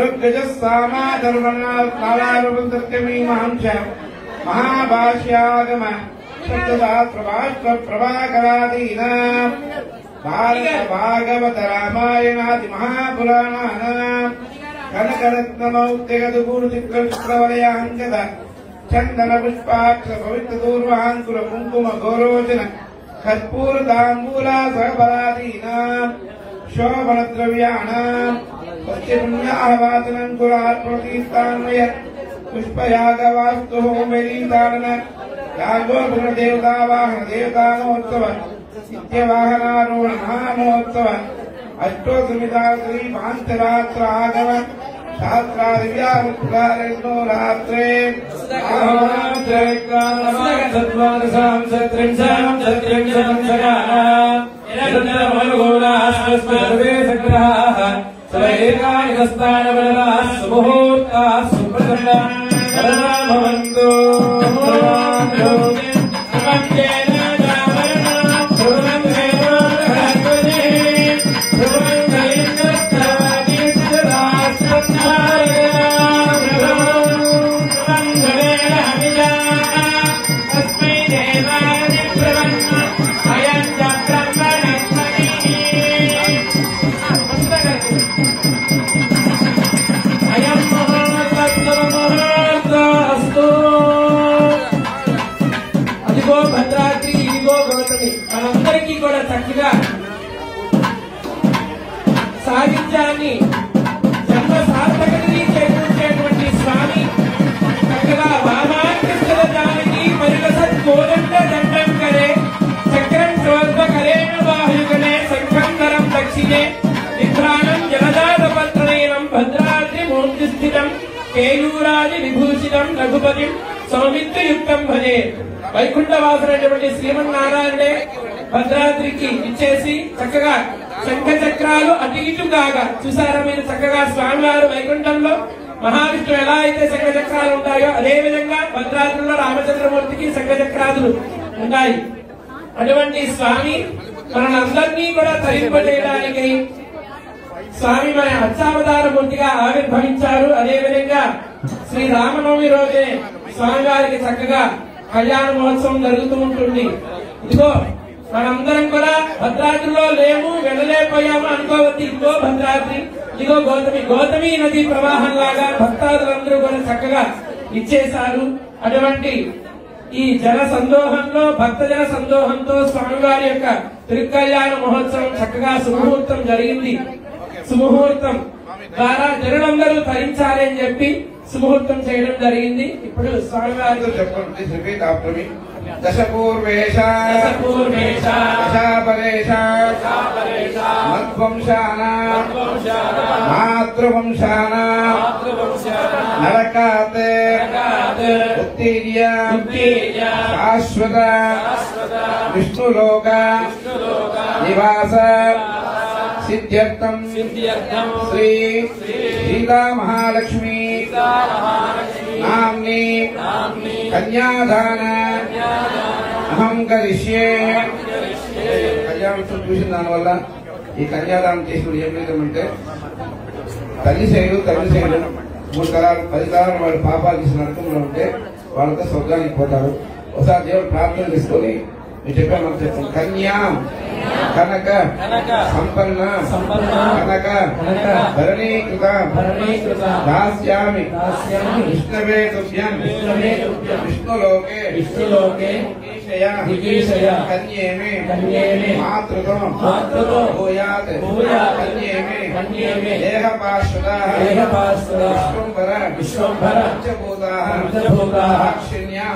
ఋగ్గజస్సామాధర్మణాలారుందర్గమీమాంశ మహాభాష్యాగమ శబ్దశాస్త్ర ప్రభాకరాదీనాం భారత భాగవత రామాయణాది మహాపురాణానాం కనకరత్నమౌక్తిగదుగూరు చిత్రవలయాంగద చందన పుష్పాక్ష పవిత్ర దూర్వాంకుర కుంకుమ గౌరోచన కర్పూర తాంబూలా సహబలాదీనాం శోభన ద్రవ్యాణాం పుణ్యాహవాచనం కులాత్మతీర్థాన్వయ పుష్పయాగవాస్తు హోమేరీతాడన యాగోపుర దేవతావాహన దేవతానోత్సవ నిత్యవాహనారూఢ మహామహోత్సవ అష్టోసమితా శ్రీ పాంచరాత్ర ఆగమ శాస్త్రాదివ్యాముద్గారణో రాత్రే మనందరికీ కూడా చక్కగా సాహిత్యాన్ని జన్మ సార్థకతని చేకూర్చేటువంటి స్వామి చక్కగా వామాకృష్ణ జానకి పరిగసత్ కోదండ దండం కరే చక్రం చోద్వ కరేణ బాహుయుగనే సంకంధరం దక్షిణే విభ్రాణం జలజాత పత్రనయనం భద్రాద్రి మూర్తిస్థితం కేయూరాది విభూషితం రఘుపతిం సౌమిత్రయుక్తం భజే. వైకుంఠవాసులైనటువంటి శ్రీమన్నారాయణుడే భద్రాద్రికి ఇచ్చేసి చక్కగా శంఖ చక్రాలు అటు ఇటు కాగా చూసారా మీరు చక్కగా స్వామివారు వైకుంఠంలో మహావిష్ణువు ఎలా అయితే శంఖ చక్రాలు ఉంటాయో అదే విధంగా భద్రాద్రిలో రామచంద్రమూర్తికి శంఖ చక్రాదులు ఉన్నాయి. అటువంటి స్వామి మనందరినీ కూడా తరింపజేయడానికి స్వామి మన అర్చావతార మూర్తిగా ఆవిర్భవించారు. అదే విధంగా శ్రీ రామనవమి రోజే స్వామివారికి చక్కగా కళ్యాణ మహోత్సవం జరుగుతూ ఉంటుంది. ఇదిగో మనందరం కూడా భద్రాద్రిలో లేము, వెళ్ళలేకపోయాము అనుకోవద్దు. ఇదిగో భద్రాద్రి, ఇదిగో గౌతమి నది ప్రవాహం లాగా భక్తాదులందరూ కూడా చక్కగా ఇచ్చేశారు. అటువంటి ఈ జన సందోహంలో భక్తజన సందోహంతో స్వామివారి యొక్క తిరుకళ్యాణ మహోత్సవం చక్కగా సుముహూర్తం జరిగింది. సుముహూర్తం ద్వారా జనులందరూ తరించాలి అని చెప్పి సుముహూర్తం చేయడం జరిగింది. ఇప్పుడు స్వామివారితో చెప్పండి. దశపూర్వేశ దశాపరేశ మద్వంశానాం మాతృవంశానాం నరకాత్ ఉత్తీర్య శాశ్వత విష్ణులోక నివాస సిద్ధ్యర్థం శ్రీ సీతా మహాలక్ష్మి నామ్ని కన్యాదాన అహం కరిష్యే. కళ్యాణం చూసిన దానివల్ల ఈ కన్యాదానం చేసినప్పుడు ఏం లేదంటే తల్లి శైలు 3 తరాలు 10 తరాలు వాళ్ళు పాపాలు చేసిన నరకంలో ఉంటే వాళ్ళతో స్వర్గానికి పోతారు. ఒకసారి దేవుడు ప్రార్థన చేసుకొని మీరు చెప్పాను మనం చెప్తాం. కన్యాం కనక సంపన్న కనక భరణీకృత దాస్యామి విష్ణవే తుభ్యం విష్ణులోకే విగీషయ కన్యేమే మాతృతో భూయాత్ కన్యేమే దేహపార్శ్వదా విశ్వంభర పంచభూతా సాక్షిణ్యా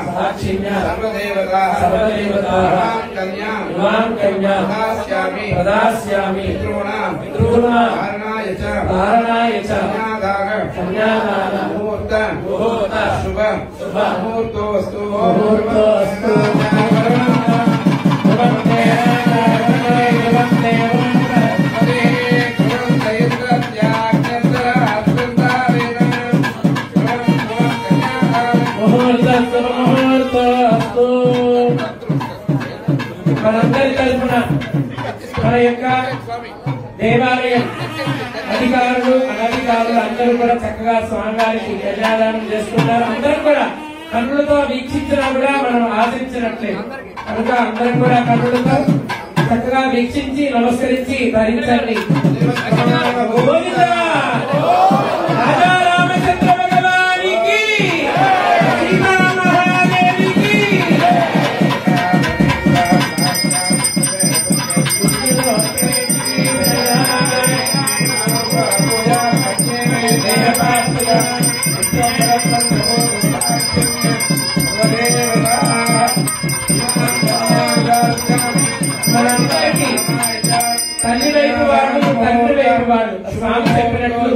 సర్వదేవతా కన్యాం ప్రదాస్యామి పితॄణాం ధారణాయ చ కన్యాదాన ముహూర్త శుభ ముహూర్తోస్తు మనందరి తరఫున మన యొక్క దేవాలయం అధికారులు అనధికారులు అందరూ కూడా చక్కగా స్వామివారికి కన్యాదానం చేసుకుంటారు. అందరూ కూడా కన్నులతో వీక్షించినా కూడా మనం ఆశించినట్లే కనుక అందరం కూడా కన్నులతో చక్కగా వీక్షించి నమస్కరించి ధరించండి. రాజా రామచంద్ర భగవానికి సీతామహాదేవికి మనందరికీ తల్లి వైపు వాళ్ళు తండ్రి వైపు వాళ్ళు స్వామి చెప్పినట్లు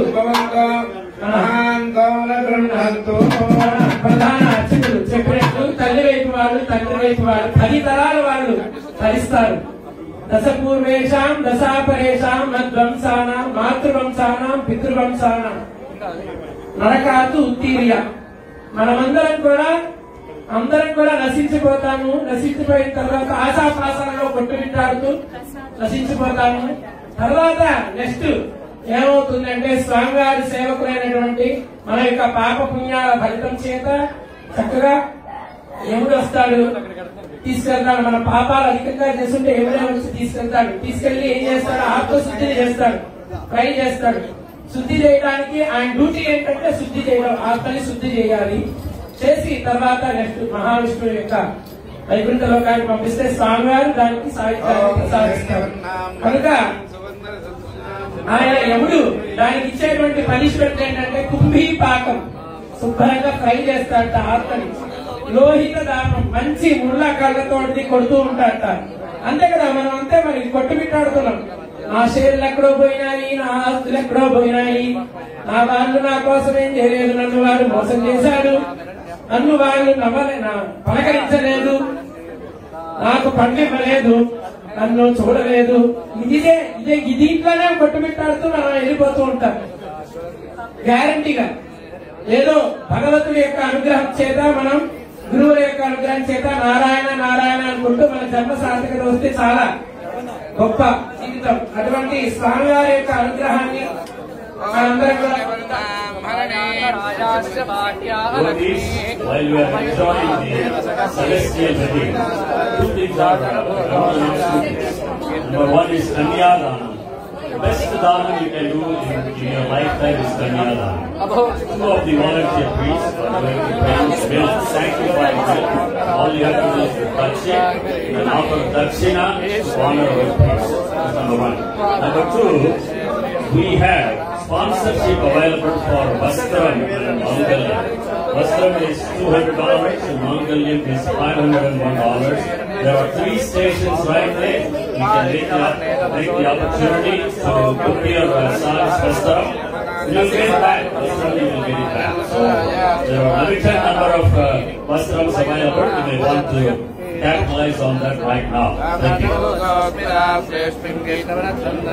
ప్రధాన అర్చకులు చెప్పినట్లు తల్లి వైపు వాళ్ళు తండ్రి వైపు వాళ్ళు 10 తరాల వాళ్ళు ధరిస్తారు. దశపూర్వేషాం దశాపరేషాం మధ్వంసానాం మాతృవంశానాం పితృవంశానాం నరకాతు ఉత్తీర్య. మనమందరం కూడా నశించిపోతాము. నశించిపోయిన తర్వాత ఆశాపాసాలలో కొట్టుమిట్టాడుతూ నశించిపోతాము. తర్వాత నెక్స్ట్ ఏమవుతుందంటే స్వామివారి సేవకులైనటువంటి మన యొక్క పాప పుణ్యాల ఫలితం చేత చక్కగా యముడు వస్తాడు, తీసుకెళ్తాడు. మన పాపాలు అధికంగా చేస్తుంటే యముడే వచ్చి తీసుకెళ్తాడు. తీసుకెళ్లి ఏం చేస్తాడు? ఆత్మశుద్ధిని చేస్తాడు, ట్రై చేస్తాడు. శుద్ధి చేయడానికి ఆయన డ్యూటీ ఏంటంటే శుద్ధి చేయడం, ఆత్మని శుద్ధి చేయాలి. చేసి తర్వాత నెక్స్ట్ మహావిష్ణువు యొక్క వైకుంఠ లోకానికి పంపిస్తే స్వామివారు దానికి సాహిత్యాన్ని ప్రసాదిస్తారు. కనుక ఆయన యముడు దానికి ఇచ్చేటువంటి పనిష్మెంట్ ఏంటంటే కుంభీ పాకం శుభ్రంగా ఫ్రై చేస్తాడట ఆత్మని. లోహిత దానం మంచి ముళ్ళ కళ్ళతోటి కొడుతూ ఉంటాడట. అంతే కదా, మనం అంతే మరి కొట్టుమిట్టాడుతున్నాం. నా షేర్లు ఎక్కడో పోయినాయి, నా ఆస్తులు ఎక్కడో పోయినాయి, నా వాళ్ళు నా కోసం ఏం చేయలేదు, నన్ను వారు మోసం చేశాడు, నన్ను వాళ్ళు పలకరించలేదు, నాకు పండివ్వలేదు, నన్ను చూడలేదు. దీంట్లోనే కొట్టుమిట్టాడుతూ మనం వెళ్ళిపోతూ ఉంటాం. గ్యారంటీగా ఏదో భగవంతుడి యొక్క అనుగ్రహం చేత, మనం గురువుల యొక్క అనుగ్రహం చేత నారాయణ నారాయణ అనుకుంటూ మన జన్మ సార్థకత వస్తే చాలా గొప్ప జీవితం. అటువంటి స్వామివారి యొక్క అనుగ్రహాన్ని మనందరం కూడా while we are enjoying the celestial wedding, 2 things are number 1 is Kanyadanam. The best dhanam you can do in your lifetime is Kanyadanam. 2 of the volunteer priests are going to bring milk, sanctified milk. All you have to do is to touch it and offer dakshina to honor our priest. That's number 1. Number 2, we have sponsorship available for Vastram and Mangalyam. Vastram is $200 and Mangalyam is $501. There are 3 stations right there. You can take the opportunity to book your son's Vastram. You will get it back. Vastram, you will get it back. So there are limited number of Vastrams available. You may want to capitalize on that right now. Thank you.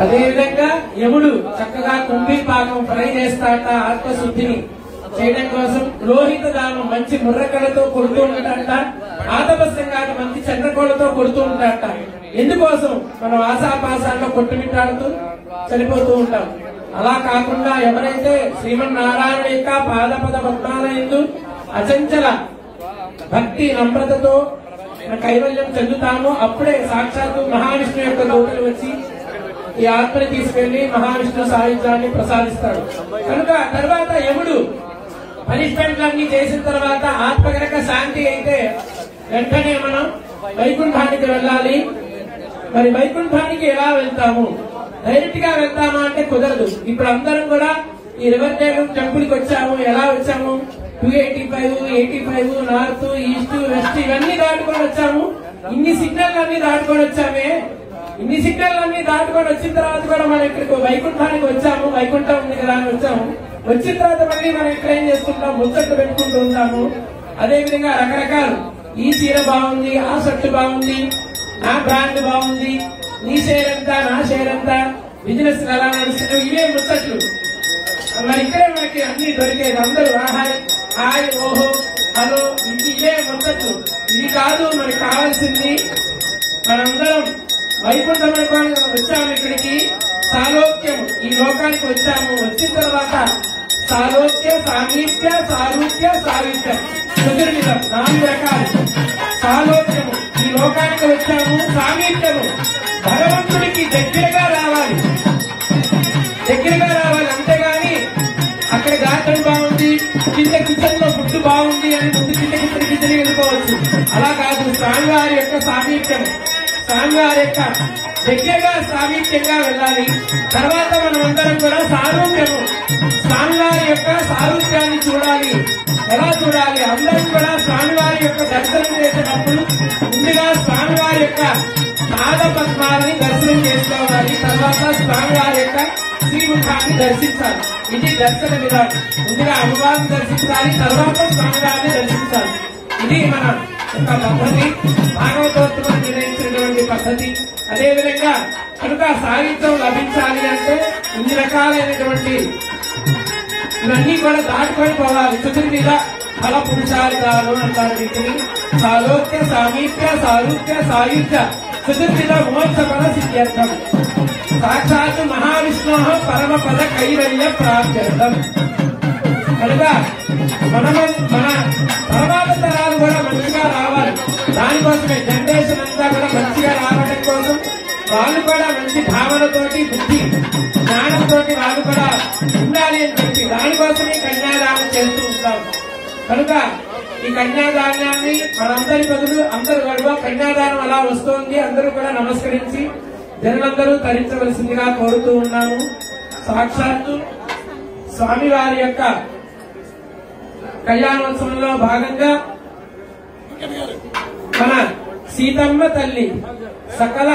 అదేవిధంగా యముడు చక్కగా కుంభీ పాకం fry చేస్తాట. ఆత్మశుద్ధిని చేయడం కోసం లోహిత దానం మంచి ముర్రకలతో కొడుతూ ఉంటాడట. ఆతపస్యంగా మంచి చంద్రకోళతో కొడుతూ ఉంటాడట. ఎందుకోసం? మనం ఆశాపాసాల్లో కొట్టుమిట్టాడుతూ చనిపోతూ ఉంటాం. అలా కాకుండా ఎవరైతే శ్రీమన్నారాయణ యొక్క పాదపద పద్మాల యందు అచంచల భక్తి నమ్రతతో కైవల్యం చెందుతామో అప్పుడే సాక్షాత్తు మహావిష్ణు యొక్క దూతలు వచ్చి ఈ ఆత్మని తీసుకెళ్లి మహావిష్ణు సాహిత్యాన్ని ప్రసాదిస్తాడు. కనుక తర్వాత యముడు పనిష్మెంట్లన్నీ చేసిన తర్వాత ఆత్మ కనుక శాంతి అయితే వెంటనే మనం వైకుంఠానికి వెళ్ళాలి. మరి వైకుంఠానికి ఎలా వెళ్తాము? డైరెక్ట్ గా వెళ్తామా అంటే కుదరదు. ఇప్పుడు అందరం కూడా ఈ రివర్ టెంపుల్ కి వచ్చాము. ఎలా వచ్చాము? 285, 85 నార్త్, ఈస్ట్, వెస్ట్ ఇవన్నీ దాటుకొని వచ్చాము. ఇన్ని సిగ్నల్ అన్ని దాటుకొని వచ్చామే. ఇన్ని సిగ్నల్ అన్ని దాటుకొని వచ్చిన తర్వాత కూడా మనం ఇక్కడికి వైకుంఠానికి వచ్చాము. వైకుంఠం ఉంది కదా అని వచ్చాము. వచ్చిన తర్వాత మళ్ళీ మనం ఇక్కడ ఏం చేసుకుంటాం? ముచ్చట్లు పెట్టుకుంటూ ఉంటాము. అదే విధంగా రకరకాలు, ఈ చీర బాగుంది, ఆ షర్ట్ బాగుంది, నా బ్రాండ్ బాగుంది, నీ షేర్ ఎంత, నా షేర్ ఎంత, బిజినెస్ ఎలా నడుస్తుంది, ఇవే ముచ్చట్లు. మరి ఇక్కడే మనకి అన్ని దొరికేది. అందరూ హాయ్ హాయ్ ఓహో హలో ఇవే ముచ్చట్లు. ఇవి కాదు మనకి కావాల్సింది. మనందరం వైకుంఠం వచ్చాము. ఇక్కడికి సాలోక్యం, ఈ లోకానికి వచ్చాము. వచ్చిన తర్వాత సాలోక్య, సామీప్య, సారూప్య, సారూప్యం, చతుర్విధం 4 రకాలు. సాలోక్యము, ఈ లోకానికి వచ్చాము. సామీప్యము, భగవంతుడికి దగ్గరగా రావాలి. అంతేగాని అక్కడ గాత్రం బాగుంది, కింద కిచెన్ లో ఫుడ్ బాగుంది అని ముందు కిచెన్ వెళ్ళిపోవచ్చు. అలా కాదు. స్వామివారి యొక్క సామీప్యం, స్వామివారి యొక్క దగ్గరగా సామీప్యంగా వెళ్ళాలి. తర్వాత మనం అందరం కూడా సారూప్యము, స్వామివారి యొక్క సారూప్యాన్ని చూడాలి. ఎలా చూడాలి? అందరం కూడా స్వామివారి యొక్క దర్శనం చేసేటప్పుడు ముందుగా స్వామివారి యొక్క పాద పద్మాలని దర్శనం చేసుకోవాలి. తర్వాత స్వామివారి యొక్క శ్రీముఖాన్ని దర్శించాలి. ఇది దర్శన విధానం. ముందుగా అమ్మవారిని దర్శించాలి, తర్వాత స్వామివారిని దర్శించాలి. ఇది మన యొక్క పద్ధతి, భాగవతోత్తమం నిర్ణయించినటువంటి పద్ధతి. అదేవిధంగా కనుక సాహిత్యం లభించాలి అంటే ఇన్ని రకాలైనటువంటి ఇవన్నీ కూడా దాటుకొని పోవాలి. చతుర్విధ ఫల పురుషార్థాలు అంటారు వీటిని. సాలోక్య, సామీప్య, సారూప్య, సాయుధ్య, చతుర్విధ మోక్ష ఫల సిద్ధ్యర్థం. సాక్షాత్ మహావిష్ణు పరమ పద కైవల్య ప్రాప్త్యర్థం. కనుక మన తర్వాత తరాలు కూడా మంచిగా రావాలి. దానికోసమే జనరేషన్ అంతా కూడా మంచిగా రావడం కోసం వాళ్ళు కూడా మంచి భావనతోటి, బుద్ధి జ్ఞానంతో వాళ్ళు కూడా ఉండాలి అని చెప్పి దానికోసమే కన్యాదానం చేస్తూ ఉంటాం. కనుక ఈ కన్యాదానాన్ని మనందరి బదులు అందరూ గడువ కన్యాదానం అలా వస్తోంది. అందరూ కూడా నమస్కరించి జనులందరూ తరించవలసిందిగా కోరుతూ ఉన్నాము. సాక్షాత్తు స్వామివారి యొక్క కళ్యాణోత్సవంలో భాగంగా మన సీతమ్మ తల్లి సకల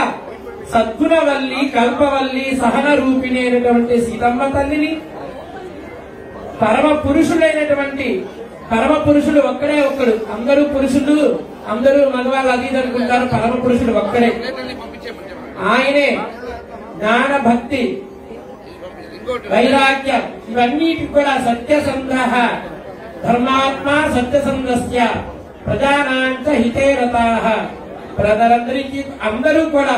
సద్గుణవల్లి, కల్పవల్లి, సహన రూపిణి అయినటువంటి సీతమ్మ తల్లిని పరమ పురుషుడైనటువంటి, పరమ పురుషుడు ఒక్కడే ఒక్కడు. అందరూ పురుషులు, అందరూ మగవాళ్ళు అది అనుకుంటారు. పరమ పురుషుడు ఒక్కడే. ఆయనే జ్ఞాన, భక్తి, వైరాగ్యం ఇవన్నిటికి కూడా సత్యసంధః ధర్మాత్మ సత్యసంధస్య ప్రజానాంచ హితే రతాః. ప్రజలందరికీ అందరూ కూడా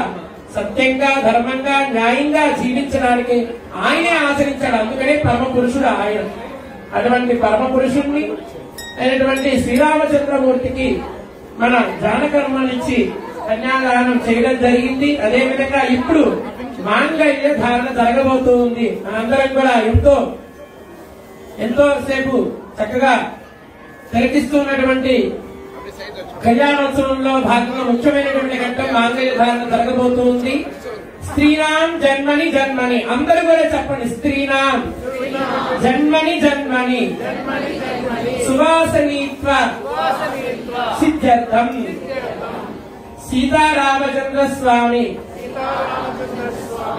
సత్యంగా, ధర్మంగా, న్యాయంగా జీవించడానికి ఆయనే ఆచరించాడు. అందుకనే పరమ పురుషుడు ఆయన. అటువంటి పరమ పురుషుణ్ణి అయినటువంటి శ్రీరామచంద్రమూర్తికి మన జానకర్మనిచ్చి కన్యాదానం చేయడం జరిగింది. అదేవిధంగా ఇప్పుడు మాంగళ్య ధారణ జరగబోతూ ఉంది. మనందరం కూడా ఎంతో సేపు చక్కగా తిలకిస్తున్నటువంటి కళ్యాణోత్సవంలో భాగంగా ముఖ్యమైనటువంటి ఘట్టం మాంగళ్య ధారణ జరగబోతూ ఉంది. స్త్రీనాం జన్మని జన్మని, అందరూ కూడా చెప్పండి. స్త్రీనాం జన్మని జన్మని సువాసనీత్వ సిద్ధ్యర్థం సీతారామచంద్ర స్వామి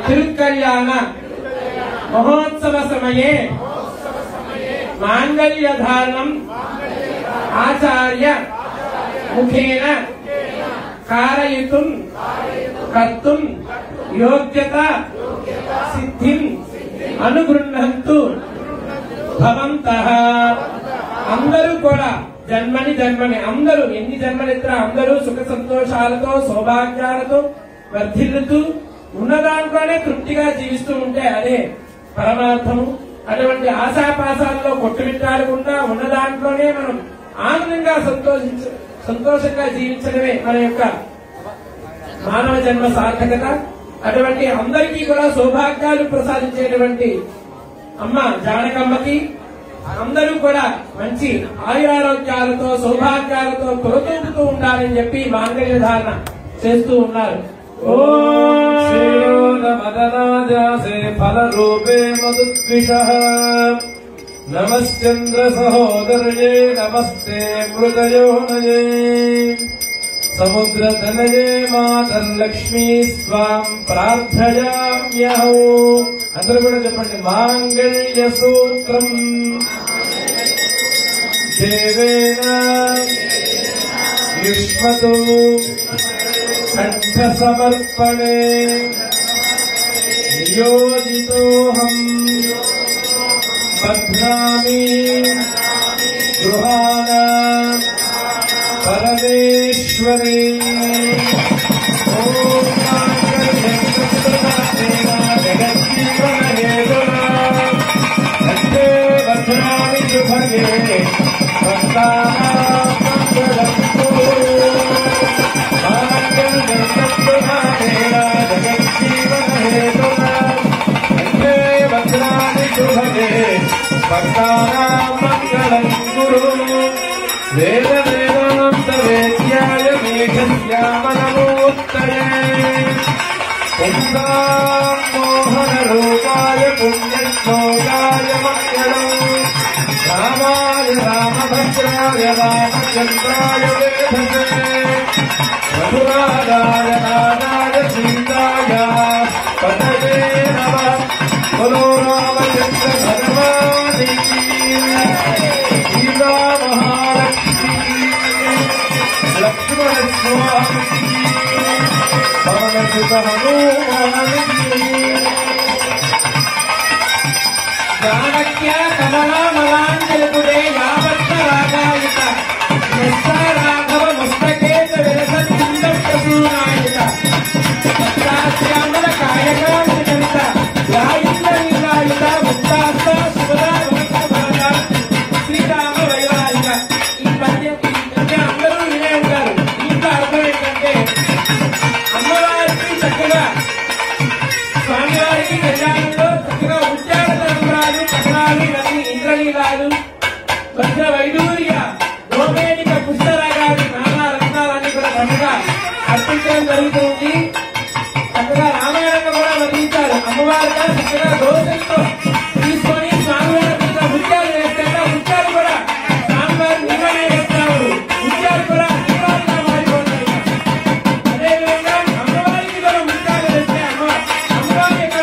తిరుకళ్యాణ మహోత్సవ సమయే మాంగళ్య ధారణం ఆచార్య ముఖేన కారయితుం కర్తుం యోగ్యత సిద్ధిం అనుగృహంతు భవంతః. అందరూ కూడా జన్మని జన్మని, అందరూ ఎన్ని జన్మలెత్తినా అందరూ సుఖ సంతోషాలతో, సౌభాగ్యాలతో వర్ధిల్లుతూ ఉన్న దాంట్లోనే తృప్తిగా జీవిస్తూ ఉంటే అదే పరమార్థము. అటువంటి ఆశాపాశాల్లో కొట్టుమిట్టాడకుండా ఉన్న దాంట్లోనే మనం ఆనందంగా సంతోషంగా జీవించడమే మన యొక్క మానవ జన్మ సార్థకత. అటువంటి అందరికీ కూడా సౌభాగ్యాలు ప్రసాదించేటువంటి అమ్మ జానకమ్మకి అందరూ కూడా మంచి ఆయురారోగ్యాలతో సౌభాగ్యాలతో తొలతూపుతూ ఉండాలని చెప్పి మాంగళ్య ధారణ చేస్తూ ఉన్నారు. మదనాజాసే ఫల రూపే మధుద్విషః నమశ్చంద్ర సహోదర్యే నమస్తే మృతయోనయే సముద్రతనయే మాతర్లక్ష్మీ స్వాం ప్రార్థయామ్యహం. అందరూ కూడా చెప్పండి. మాంగళ్య సూత్రం దేవేన యుష్మతు కంఠ సమర్పణే నియోజితోహం బధ్నామి గృహాణ పరమేశ్వరీ. భద్రామి శుభగే మంగళం గురు వేద వేదాంత వేద్యాయ మేఘశ్యామనమూర్తయే పుంసామోహన రూపాయ పుణ్యశ్లోకాయ మంగళం రామాయ రామభద్రాయ రామచంద్రాయ వేధసే మధురాదాయ నాదాయ సీతాయ పతయే నమః. బలో రామచంద్ర భగవాని సీతా మహాలక్ష్మి లక్ష్మణ స్వామి పవనసుత హనుమాని. జానక్య కమలామలాంజలిపుడే యావత్త రాగాయిత రాఘవ ముస్తకేత విరసంద ప్రసూనాయిత శ్యామల కాయకాంత గాయింద్ర నీలాయుత ముక్తాస్త శుభదా శ్రీరామ వైరాయుత. ఈ పద్యం అందరూ వినే ఉంటారు. ఇంకా అర్థం ఏంటంటే అమ్మవారికి చక్కగా స్వామివారికి కళ్యాణంలో చక్కగా ఉద్యాన తరంబరాలు చక్రాలు ఇవన్నీ ఇంద్రలీలాలు భద్ర వైడూర్య గోమేనిక పుష్పరాగాలు నానా రత్నాలన్నీ కూడా చక్కగా అర్పించడం జరుగుతుంది. చక్కగా రామాయణంగా కూడా వర్ణించారు. అమ్మవారు చక్కగా దోషంతో తీసుకొని స్వామివారి మీద ముత్యాలు వేస్తాక ముత్యాలు కూడా స్వామివారి నిర్వహణ చేస్తారు. ముత్యాలు కూడా అమ్మవారిగా మారిపోతాయి. అదేవిధంగా అమ్మవారికి కూడా ముత్యాలు వేస్తే అమ్మవారి యొక్క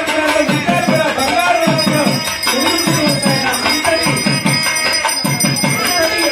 ముత్యాలు కూడా బంగారు రంగులో వెలుగుతూ ఉంటాయి. అంతటి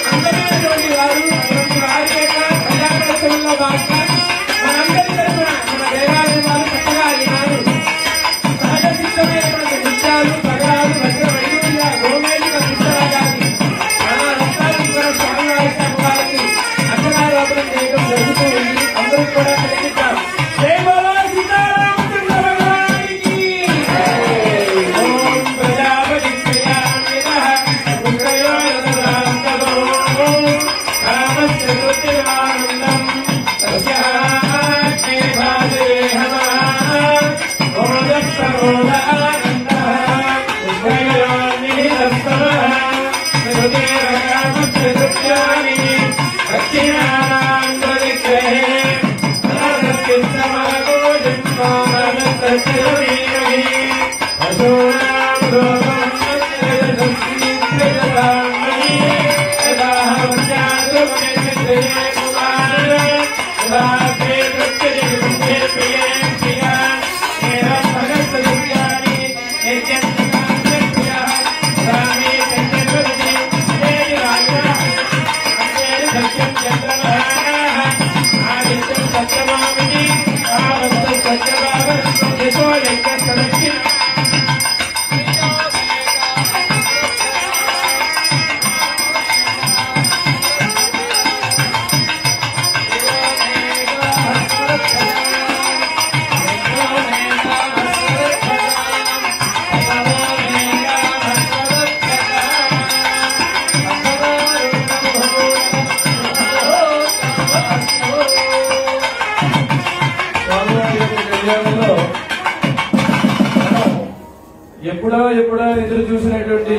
ఎప్పుడో ఎదురు చూసినటువంటి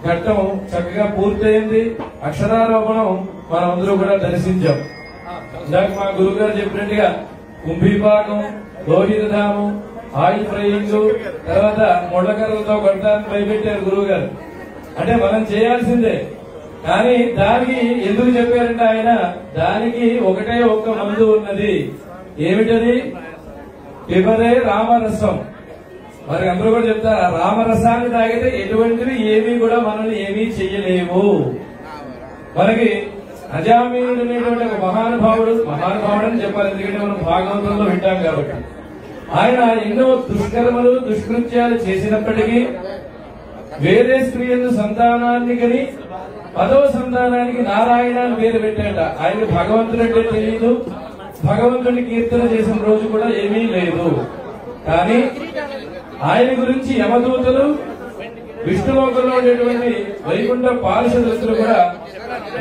ఘట్టం చక్కగా పూర్తయింది. అక్షరారోపణం మనం అందరూ కూడా దర్శించాం. ఇందాక మా గురువు గారు చెప్పినట్టుగా కుంభీపాకం, లోహితధాము, ఆయిల్ ఫ్రైయింగ్, తర్వాత ముళ్ళకర్రలతో కొట్టడానికి భయపెట్టారు గురువు గారు. అంటే మనం చేయాల్సిందే, కానీ దానికి ఎందుకు చెప్పారంటే ఆయన దానికి ఒకటే ఒక్క మందు ఉన్నది. ఏమిటది? పిబరే రామరసం. మరి అందరూ కూడా చెప్తారు రామరసాన్ని తాగితే ఎటువంటివి ఏమీ కూడా మనల్ని ఏమీ చెయ్యలేవు. మనకి అజామీనుడు అనేటువంటి ఒక మహానుభావుడు అని చెప్పాలి, ఎందుకంటే మనం భాగవతంలో వింటాం కాబట్టి. ఆయన ఎన్నో దుష్కర్మలు దుష్కృత్యాలు చేసినప్పటికీ వేరే స్త్రీలను సంతానాన్ని కని 10వ సంతానానికి నారాయణ అని పేరు పెట్టాట. ఆయన భగవంతుడు అంటే తెలియదు, భగవంతుడిని కీర్తన చేసిన రోజు కూడా ఏమీ లేదు. కానీ ఆయన గురించి యమదూతలు, విష్ణులోకంలో ఉండేటువంటి వైకుంఠ పారిషదులు కూడా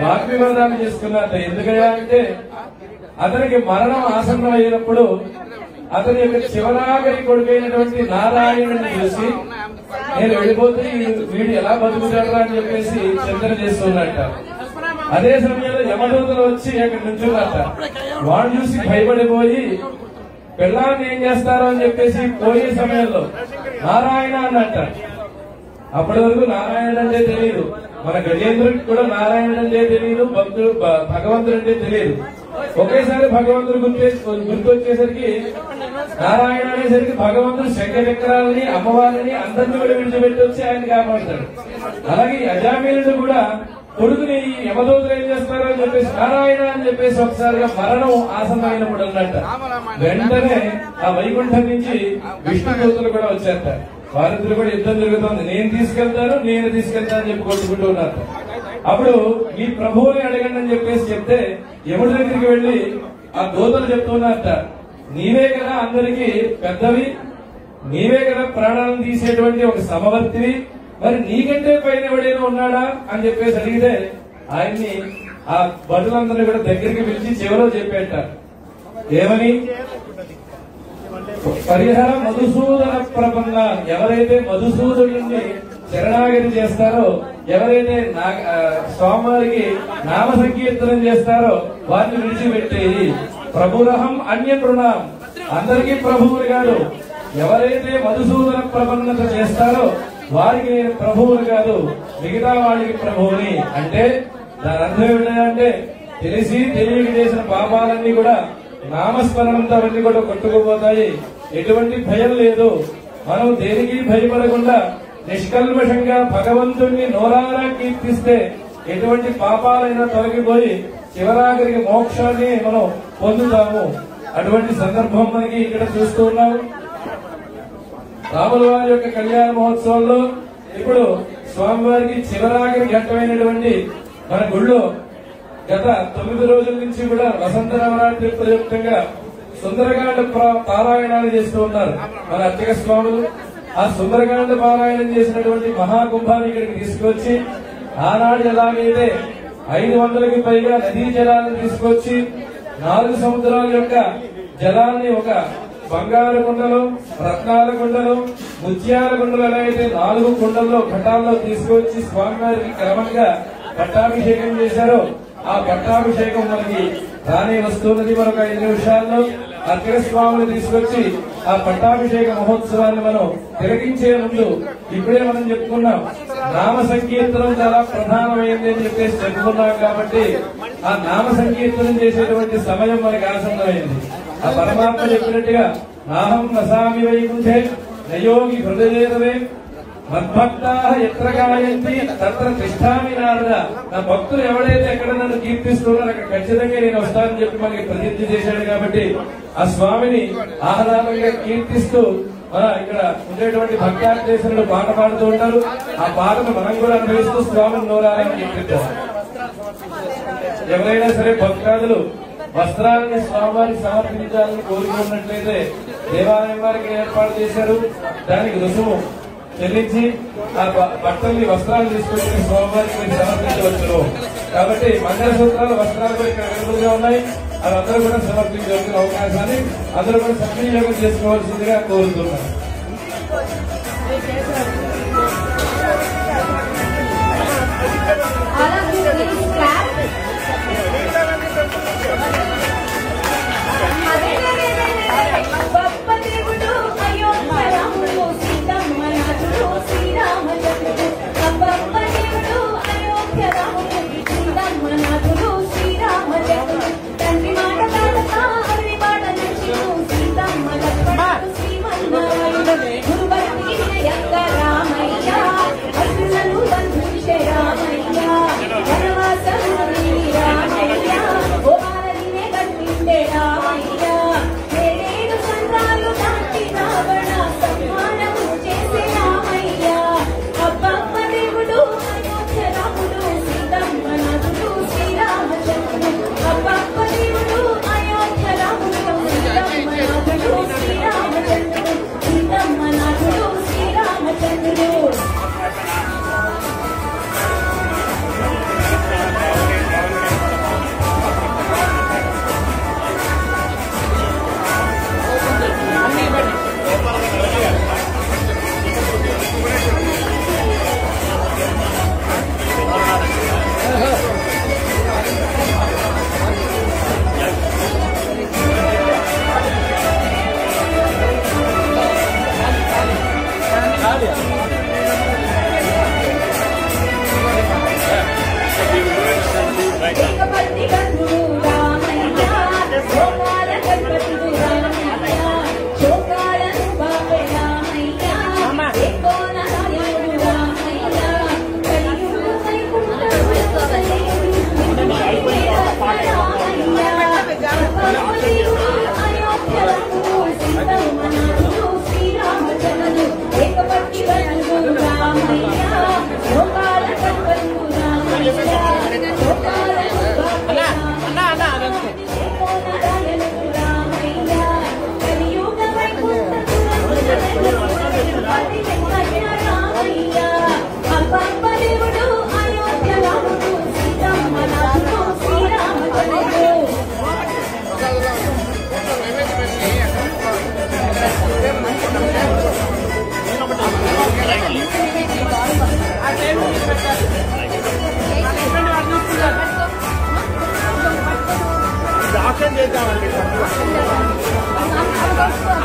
వాగ్వివాదాలు చేసుకున్నారట. ఎందుకయ్యా అంటే అతనికి మరణం ఆసన్నం అయినప్పుడు అతని యొక్క చివరాగరి కొడుకైనటువంటి నారాయణుని చూసి నేను వెళ్ళిపోతే వీడు ఎలా బతుకుతాడా అని చెప్పేసి చింతన చేస్తున్నట్ట. అదే సమయంలో యమదూతలు వచ్చి అక్కడ నుంచున్నట్ట. వాడు చూసి భయపడిపోయి పిల్లాన్ని ఏం చేస్తారో అని చెప్పేసి పోయే సమయంలో నారాయణ అన్నట్ట. అప్పటి వరకు నారాయణుడు అంటే తెలియదు, మన గజేంద్రుడికి కూడా నారాయణుడు అంటే తెలియదు, భక్తుడు భగవంతుడు అంటే తెలియదు. ఒకేసారి భగవంతుడు గుర్తొచ్చేసరికి నారాయణ అనేసరికి భగవంతుడు శంఖచక్రాలని అమ్మవారిని అందరినీ కూడా విడిచిపెట్టి వచ్చి ఆయన కాపాడతాడు. అలాగే అజామీనుడు కూడా కొడుకుని యమదూతలు ఏం చేస్తారో అని చెప్పేసి నారాయణ అని చెప్పేసి ఒకసారిగా మరణం ఆసన్నమైనప్పుడు అన్నట్ట. వెంటనే ఆ వైకుంఠం నుంచి విష్ణుదూతలు కూడా వచ్చారట. వారిద్దరు కూడా యుద్ధం జరుగుతుంది, నేను తీసుకెళ్తాను అని చెప్పి కొట్టుకుంటూ ఉన్నారు. అప్పుడు ఈ ప్రభువుని అడగండి అని చెప్పేసి చెప్తే యముడి దగ్గరికి వెళ్లి ఆ దూతలు చెప్తున్నారట, నీవే కదా అందరికీ పెద్దవి, నీవే కదా ప్రాణాలను తీసేటువంటి ఒక సమవర్తివి, మరి నీకంటే పైన ఎవడైనా ఉన్నాడా అని చెప్పేసి అడిగితే ఆయన్ని ఆ భటులందరినీ కూడా దగ్గరికి పిలిచి చివరో చెప్పేట. ఏమని? పరిహర మధుసూదన ప్రపన్న. ఎవరైతే మధుసూదనుడిని శరణాగతి చేస్తారో, ఎవరైతే స్వామివారికి నామ సంకీర్తనం చేస్తారో వారిని విడిచిపెట్టేది. ప్రభురహం అన్య నృణాం. అందరికీ ప్రభువులు కాదు, ఎవరైతే మధుసూదన ప్రపన్నత చేస్తారో వారికి నేను ప్రభువులు కాదు, మిగతా వాళ్ళకి ప్రభువుని. అంటే దాని అర్థం ఏమిటంటే తెలిసి తెలియక చేసిన పాపాలన్నీ కూడా నామస్మరణంతో అవన్నీ కూడా కొట్టుకుపోతాయి. ఎటువంటి భయం లేదు. మనం దేనికి భయపడకుండా నిష్కల్మషంగా భగవంతుణ్ణి నోరారా కీర్తిస్తే ఎటువంటి పాపాలైనా తొలగిపోయి చివరాఖరికి మోక్షాన్ని మనం పొందుతాము. అటువంటి సందర్భం మనకి ఇక్కడ చూస్తూ ఉన్నాము. రాముల వారి యొక్క కళ్యాణ మహోత్సవంలో ఇప్పుడు స్వామివారికి చివరాఖరి ఘట్టమైనటువంటి మన గుళ్ళో గత 9 రోజుల నుంచి కూడా వసంత నవరాత్రి ప్రయుక్తంగా సుందరకాండ పారాయణాలు చేస్తూ ఉన్నారు మన అర్చక స్వాములు. ఆ సుందరకాండ పారాయణం చేసినటువంటి మహాకుంభాన్ని ఇక్కడికి తీసుకొచ్చి ఆనాడు ఎలాగైతే 500కి పైగా నదీ జలాలను తీసుకొచ్చి 4 సముద్రాల యొక్క జలాన్ని ఒక బంగారు కుండలు, రత్నాల కుండలు, ముత్యాల కుండలు ఎలా అయితే 4 కుండల్లో ఘటాల్లో తీసుకొచ్చి స్వామివారికి క్రమంగా పట్టాభిషేకం చేశారో ఆ పట్టాభిషేకం మనకి రానే వస్తున్నది. మరొక 5 నిమిషాల్లో అర్చక స్వామిని తీసుకొచ్చి ఆ పట్టాభిషేక మహోత్సవాన్ని మనం తిలకించే ముందు ఇప్పుడే మనం చెప్పుకున్నాం నామ సంకీర్తనం చాలా ప్రధానమైంది అని చెప్పేసి చెప్పుకున్నాం. కాబట్టి ఆ నామ సంకీర్తనం చేసేటువంటి సమయం మనకి ఆసన్నమైంది. ఆ పరమాత్మ చెప్పినట్టుగా నాహం నసామి వైకుంఠే నయోగి హృదయే మద్భక్తా ఎత్ర గాయంతి తత్ర తిష్టామి నారద. నా భక్తులు ఎవడైతే ఎక్కడ నన్ను కీర్తిస్తున్నారో అక్కడ ఖచ్చితంగా నేను వస్తానని చెప్పి మనకి ప్రతిజ్ఞ చేశాడు. కాబట్టి ఆ స్వామిని ఆహ్లాదంగా కీర్తిస్తూ ఇక్కడ ఉండేటువంటి భక్తాగ్రేసరులు పాట పాడుతూ ఉంటారు. ఆ పాటను మనం కూడా అనుభవిస్తూ స్వామిని నోరాలని కీర్తిద్దాం. ఎవరైనా సరే భక్తాదులు వస్త్రాలని స్వామివారికి సమర్పించాలని కోరుకున్నట్లయితే దేవాలయం వారికి ఏర్పాటు చేశారు. దానికి రుసుము చెల్లించి ఆ బట్టల్ని వస్త్రాలు తీసుకొచ్చి స్వామివారికి మీరు సమర్పించవచ్చు. కాబట్టి మంగళసూత్రాలు వస్త్రాలు కూడా ఇక్కడ అవైలబుల్గా ఉన్నాయి. అవి అందరూ కూడా సమర్పించవలసిన అవకాశాన్ని అందరూ కూడా సద్వినియోగం చేసుకోవాల్సిందిగా కోరుతున్నాను.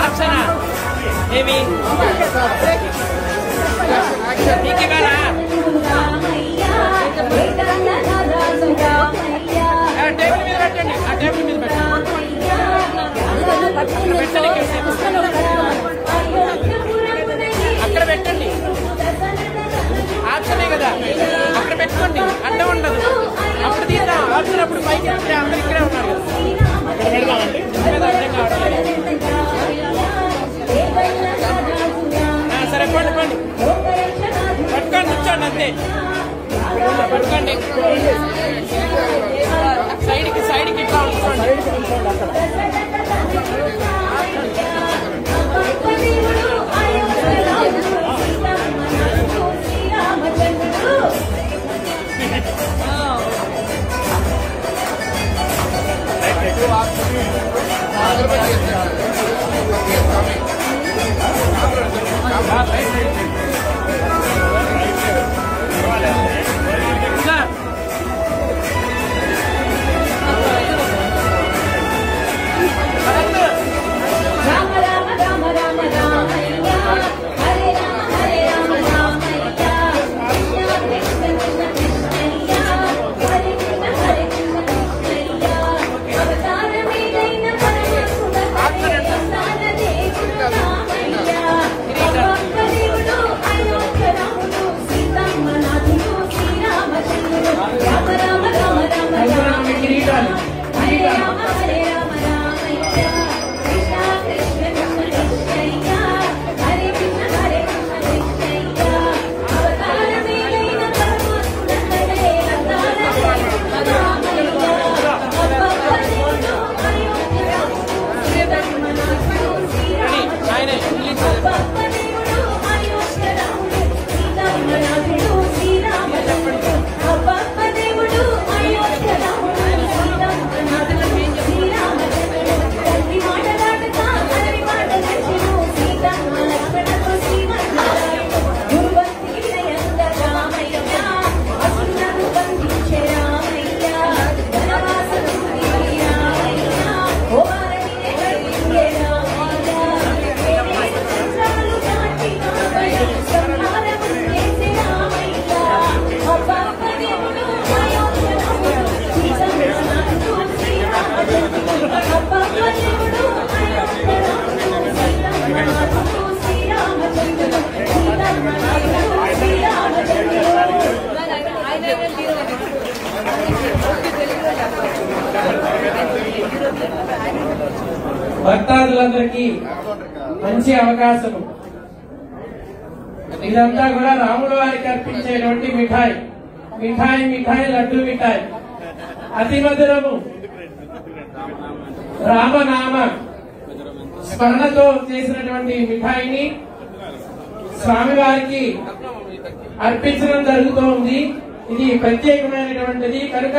అర్చన ఏమి టేబుల్ మీద పెట్టండి, ఆ టేబుల్ మీద అక్కడ పెట్టండి. ఆప్షనే కదా, అక్కడ పెట్టుకోండి, అడ్డం ఉండదు. అప్పుడు తీద్దాం, ఆడుతున్నప్పుడు పైకి వెళ్తే అందరు ఇక్కడే ఉన్నారు కదా. సరే పండి పండి పట్టుకోండి, కూర్చోండి అంతే. పట్టుకోండి, సైడ్కి ఇట్లా ఉంచుకోండి. భక్తాదులందరికీ మంచి అవకాశము. ఇదంతా కూడా రాముడు వారికి అర్పించేటువంటి మిఠాయి. మిఠాయి మిఠాయి లడ్డు మిఠాయి అతి మధురము. రామనామ స్మరణతో చేసినటువంటి మిఠాయిని స్వామివారికి అర్పించడం జరుగుతోంది. ఇది ప్రత్యేకమైనటువంటిది కనుక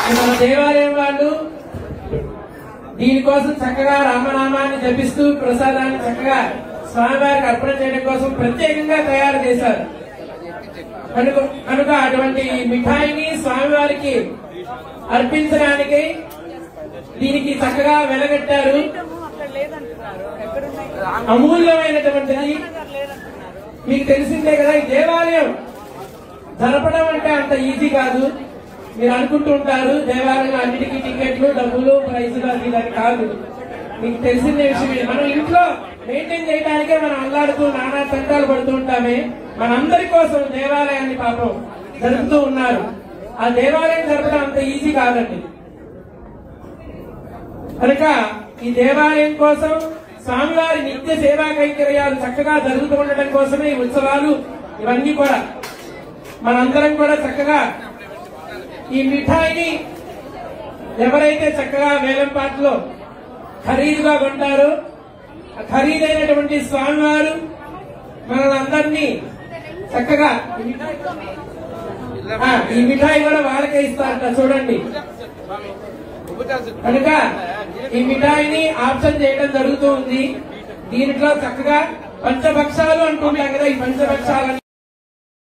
మన దేవాలయం వాళ్ళు దీనికోసం చక్కగా రామనామాన్ని జపిస్తూ ప్రసాదాన్ని చక్కగా స్వామివారికి అర్పణ చేయడం కోసం ప్రత్యేకంగా తయారు చేశారు. కనుక అటువంటి మిఠాయిని స్వామివారికి అర్పించడానికి దీనికి చక్కగా వెలగట్టారు. అమూల్యమైనటువంటిది. మీకు తెలిసిందే కదా, ఈ దేవాలయం జరపడం అంటే అంత ఈజీ కాదు. మీరు అనుకుంటూ ఉంటారు దేవాలయంలో అన్నిటికీ టికెట్లు, డబ్బులు, ప్రైజులు అది ఇది కాదు. మీకు తెలిసిన విషయం. మనం ఇంట్లో మెయింటైన్ చేయడానికే మనం అల్లాడుతూ నానా తంటాలు పడుతూ ఉంటామే. మనందరి కోసం దేవాలయాన్ని పాపం జరుపుతూ ఉన్నారు. ఆ దేవాలయం జరపడం అంత ఈజీ కాదండి. కనుక ఈ దేవాలయం కోసం స్వామివారి నిత్య సేవా కైంకర్యాలు చక్కగా జరుగుతూ ఉండటం కోసమే ఈ ఉత్సవాలు ఇవన్నీ కూడా. మనందరం కూడా చక్కగా ఈ మిఠాయిని ఎవరైతే చక్కగా వేలంపాట్లో ఖరీదుగా కొంటారో ఖరీదైనటువంటి స్వామివారు మనందరినీ చక్కగా ఈ మిఠాయి కూడా వాళ్ళకే ఇస్తారట. చూడండి, కనుక ఈ మిఠాయిని ఆప్షన్ చేయడం జరుగుతూ ఉంది. దీంట్లో చక్కగా పంచభక్షాలు అంటుంటాం కదా, ఈ పంచభక్షాలని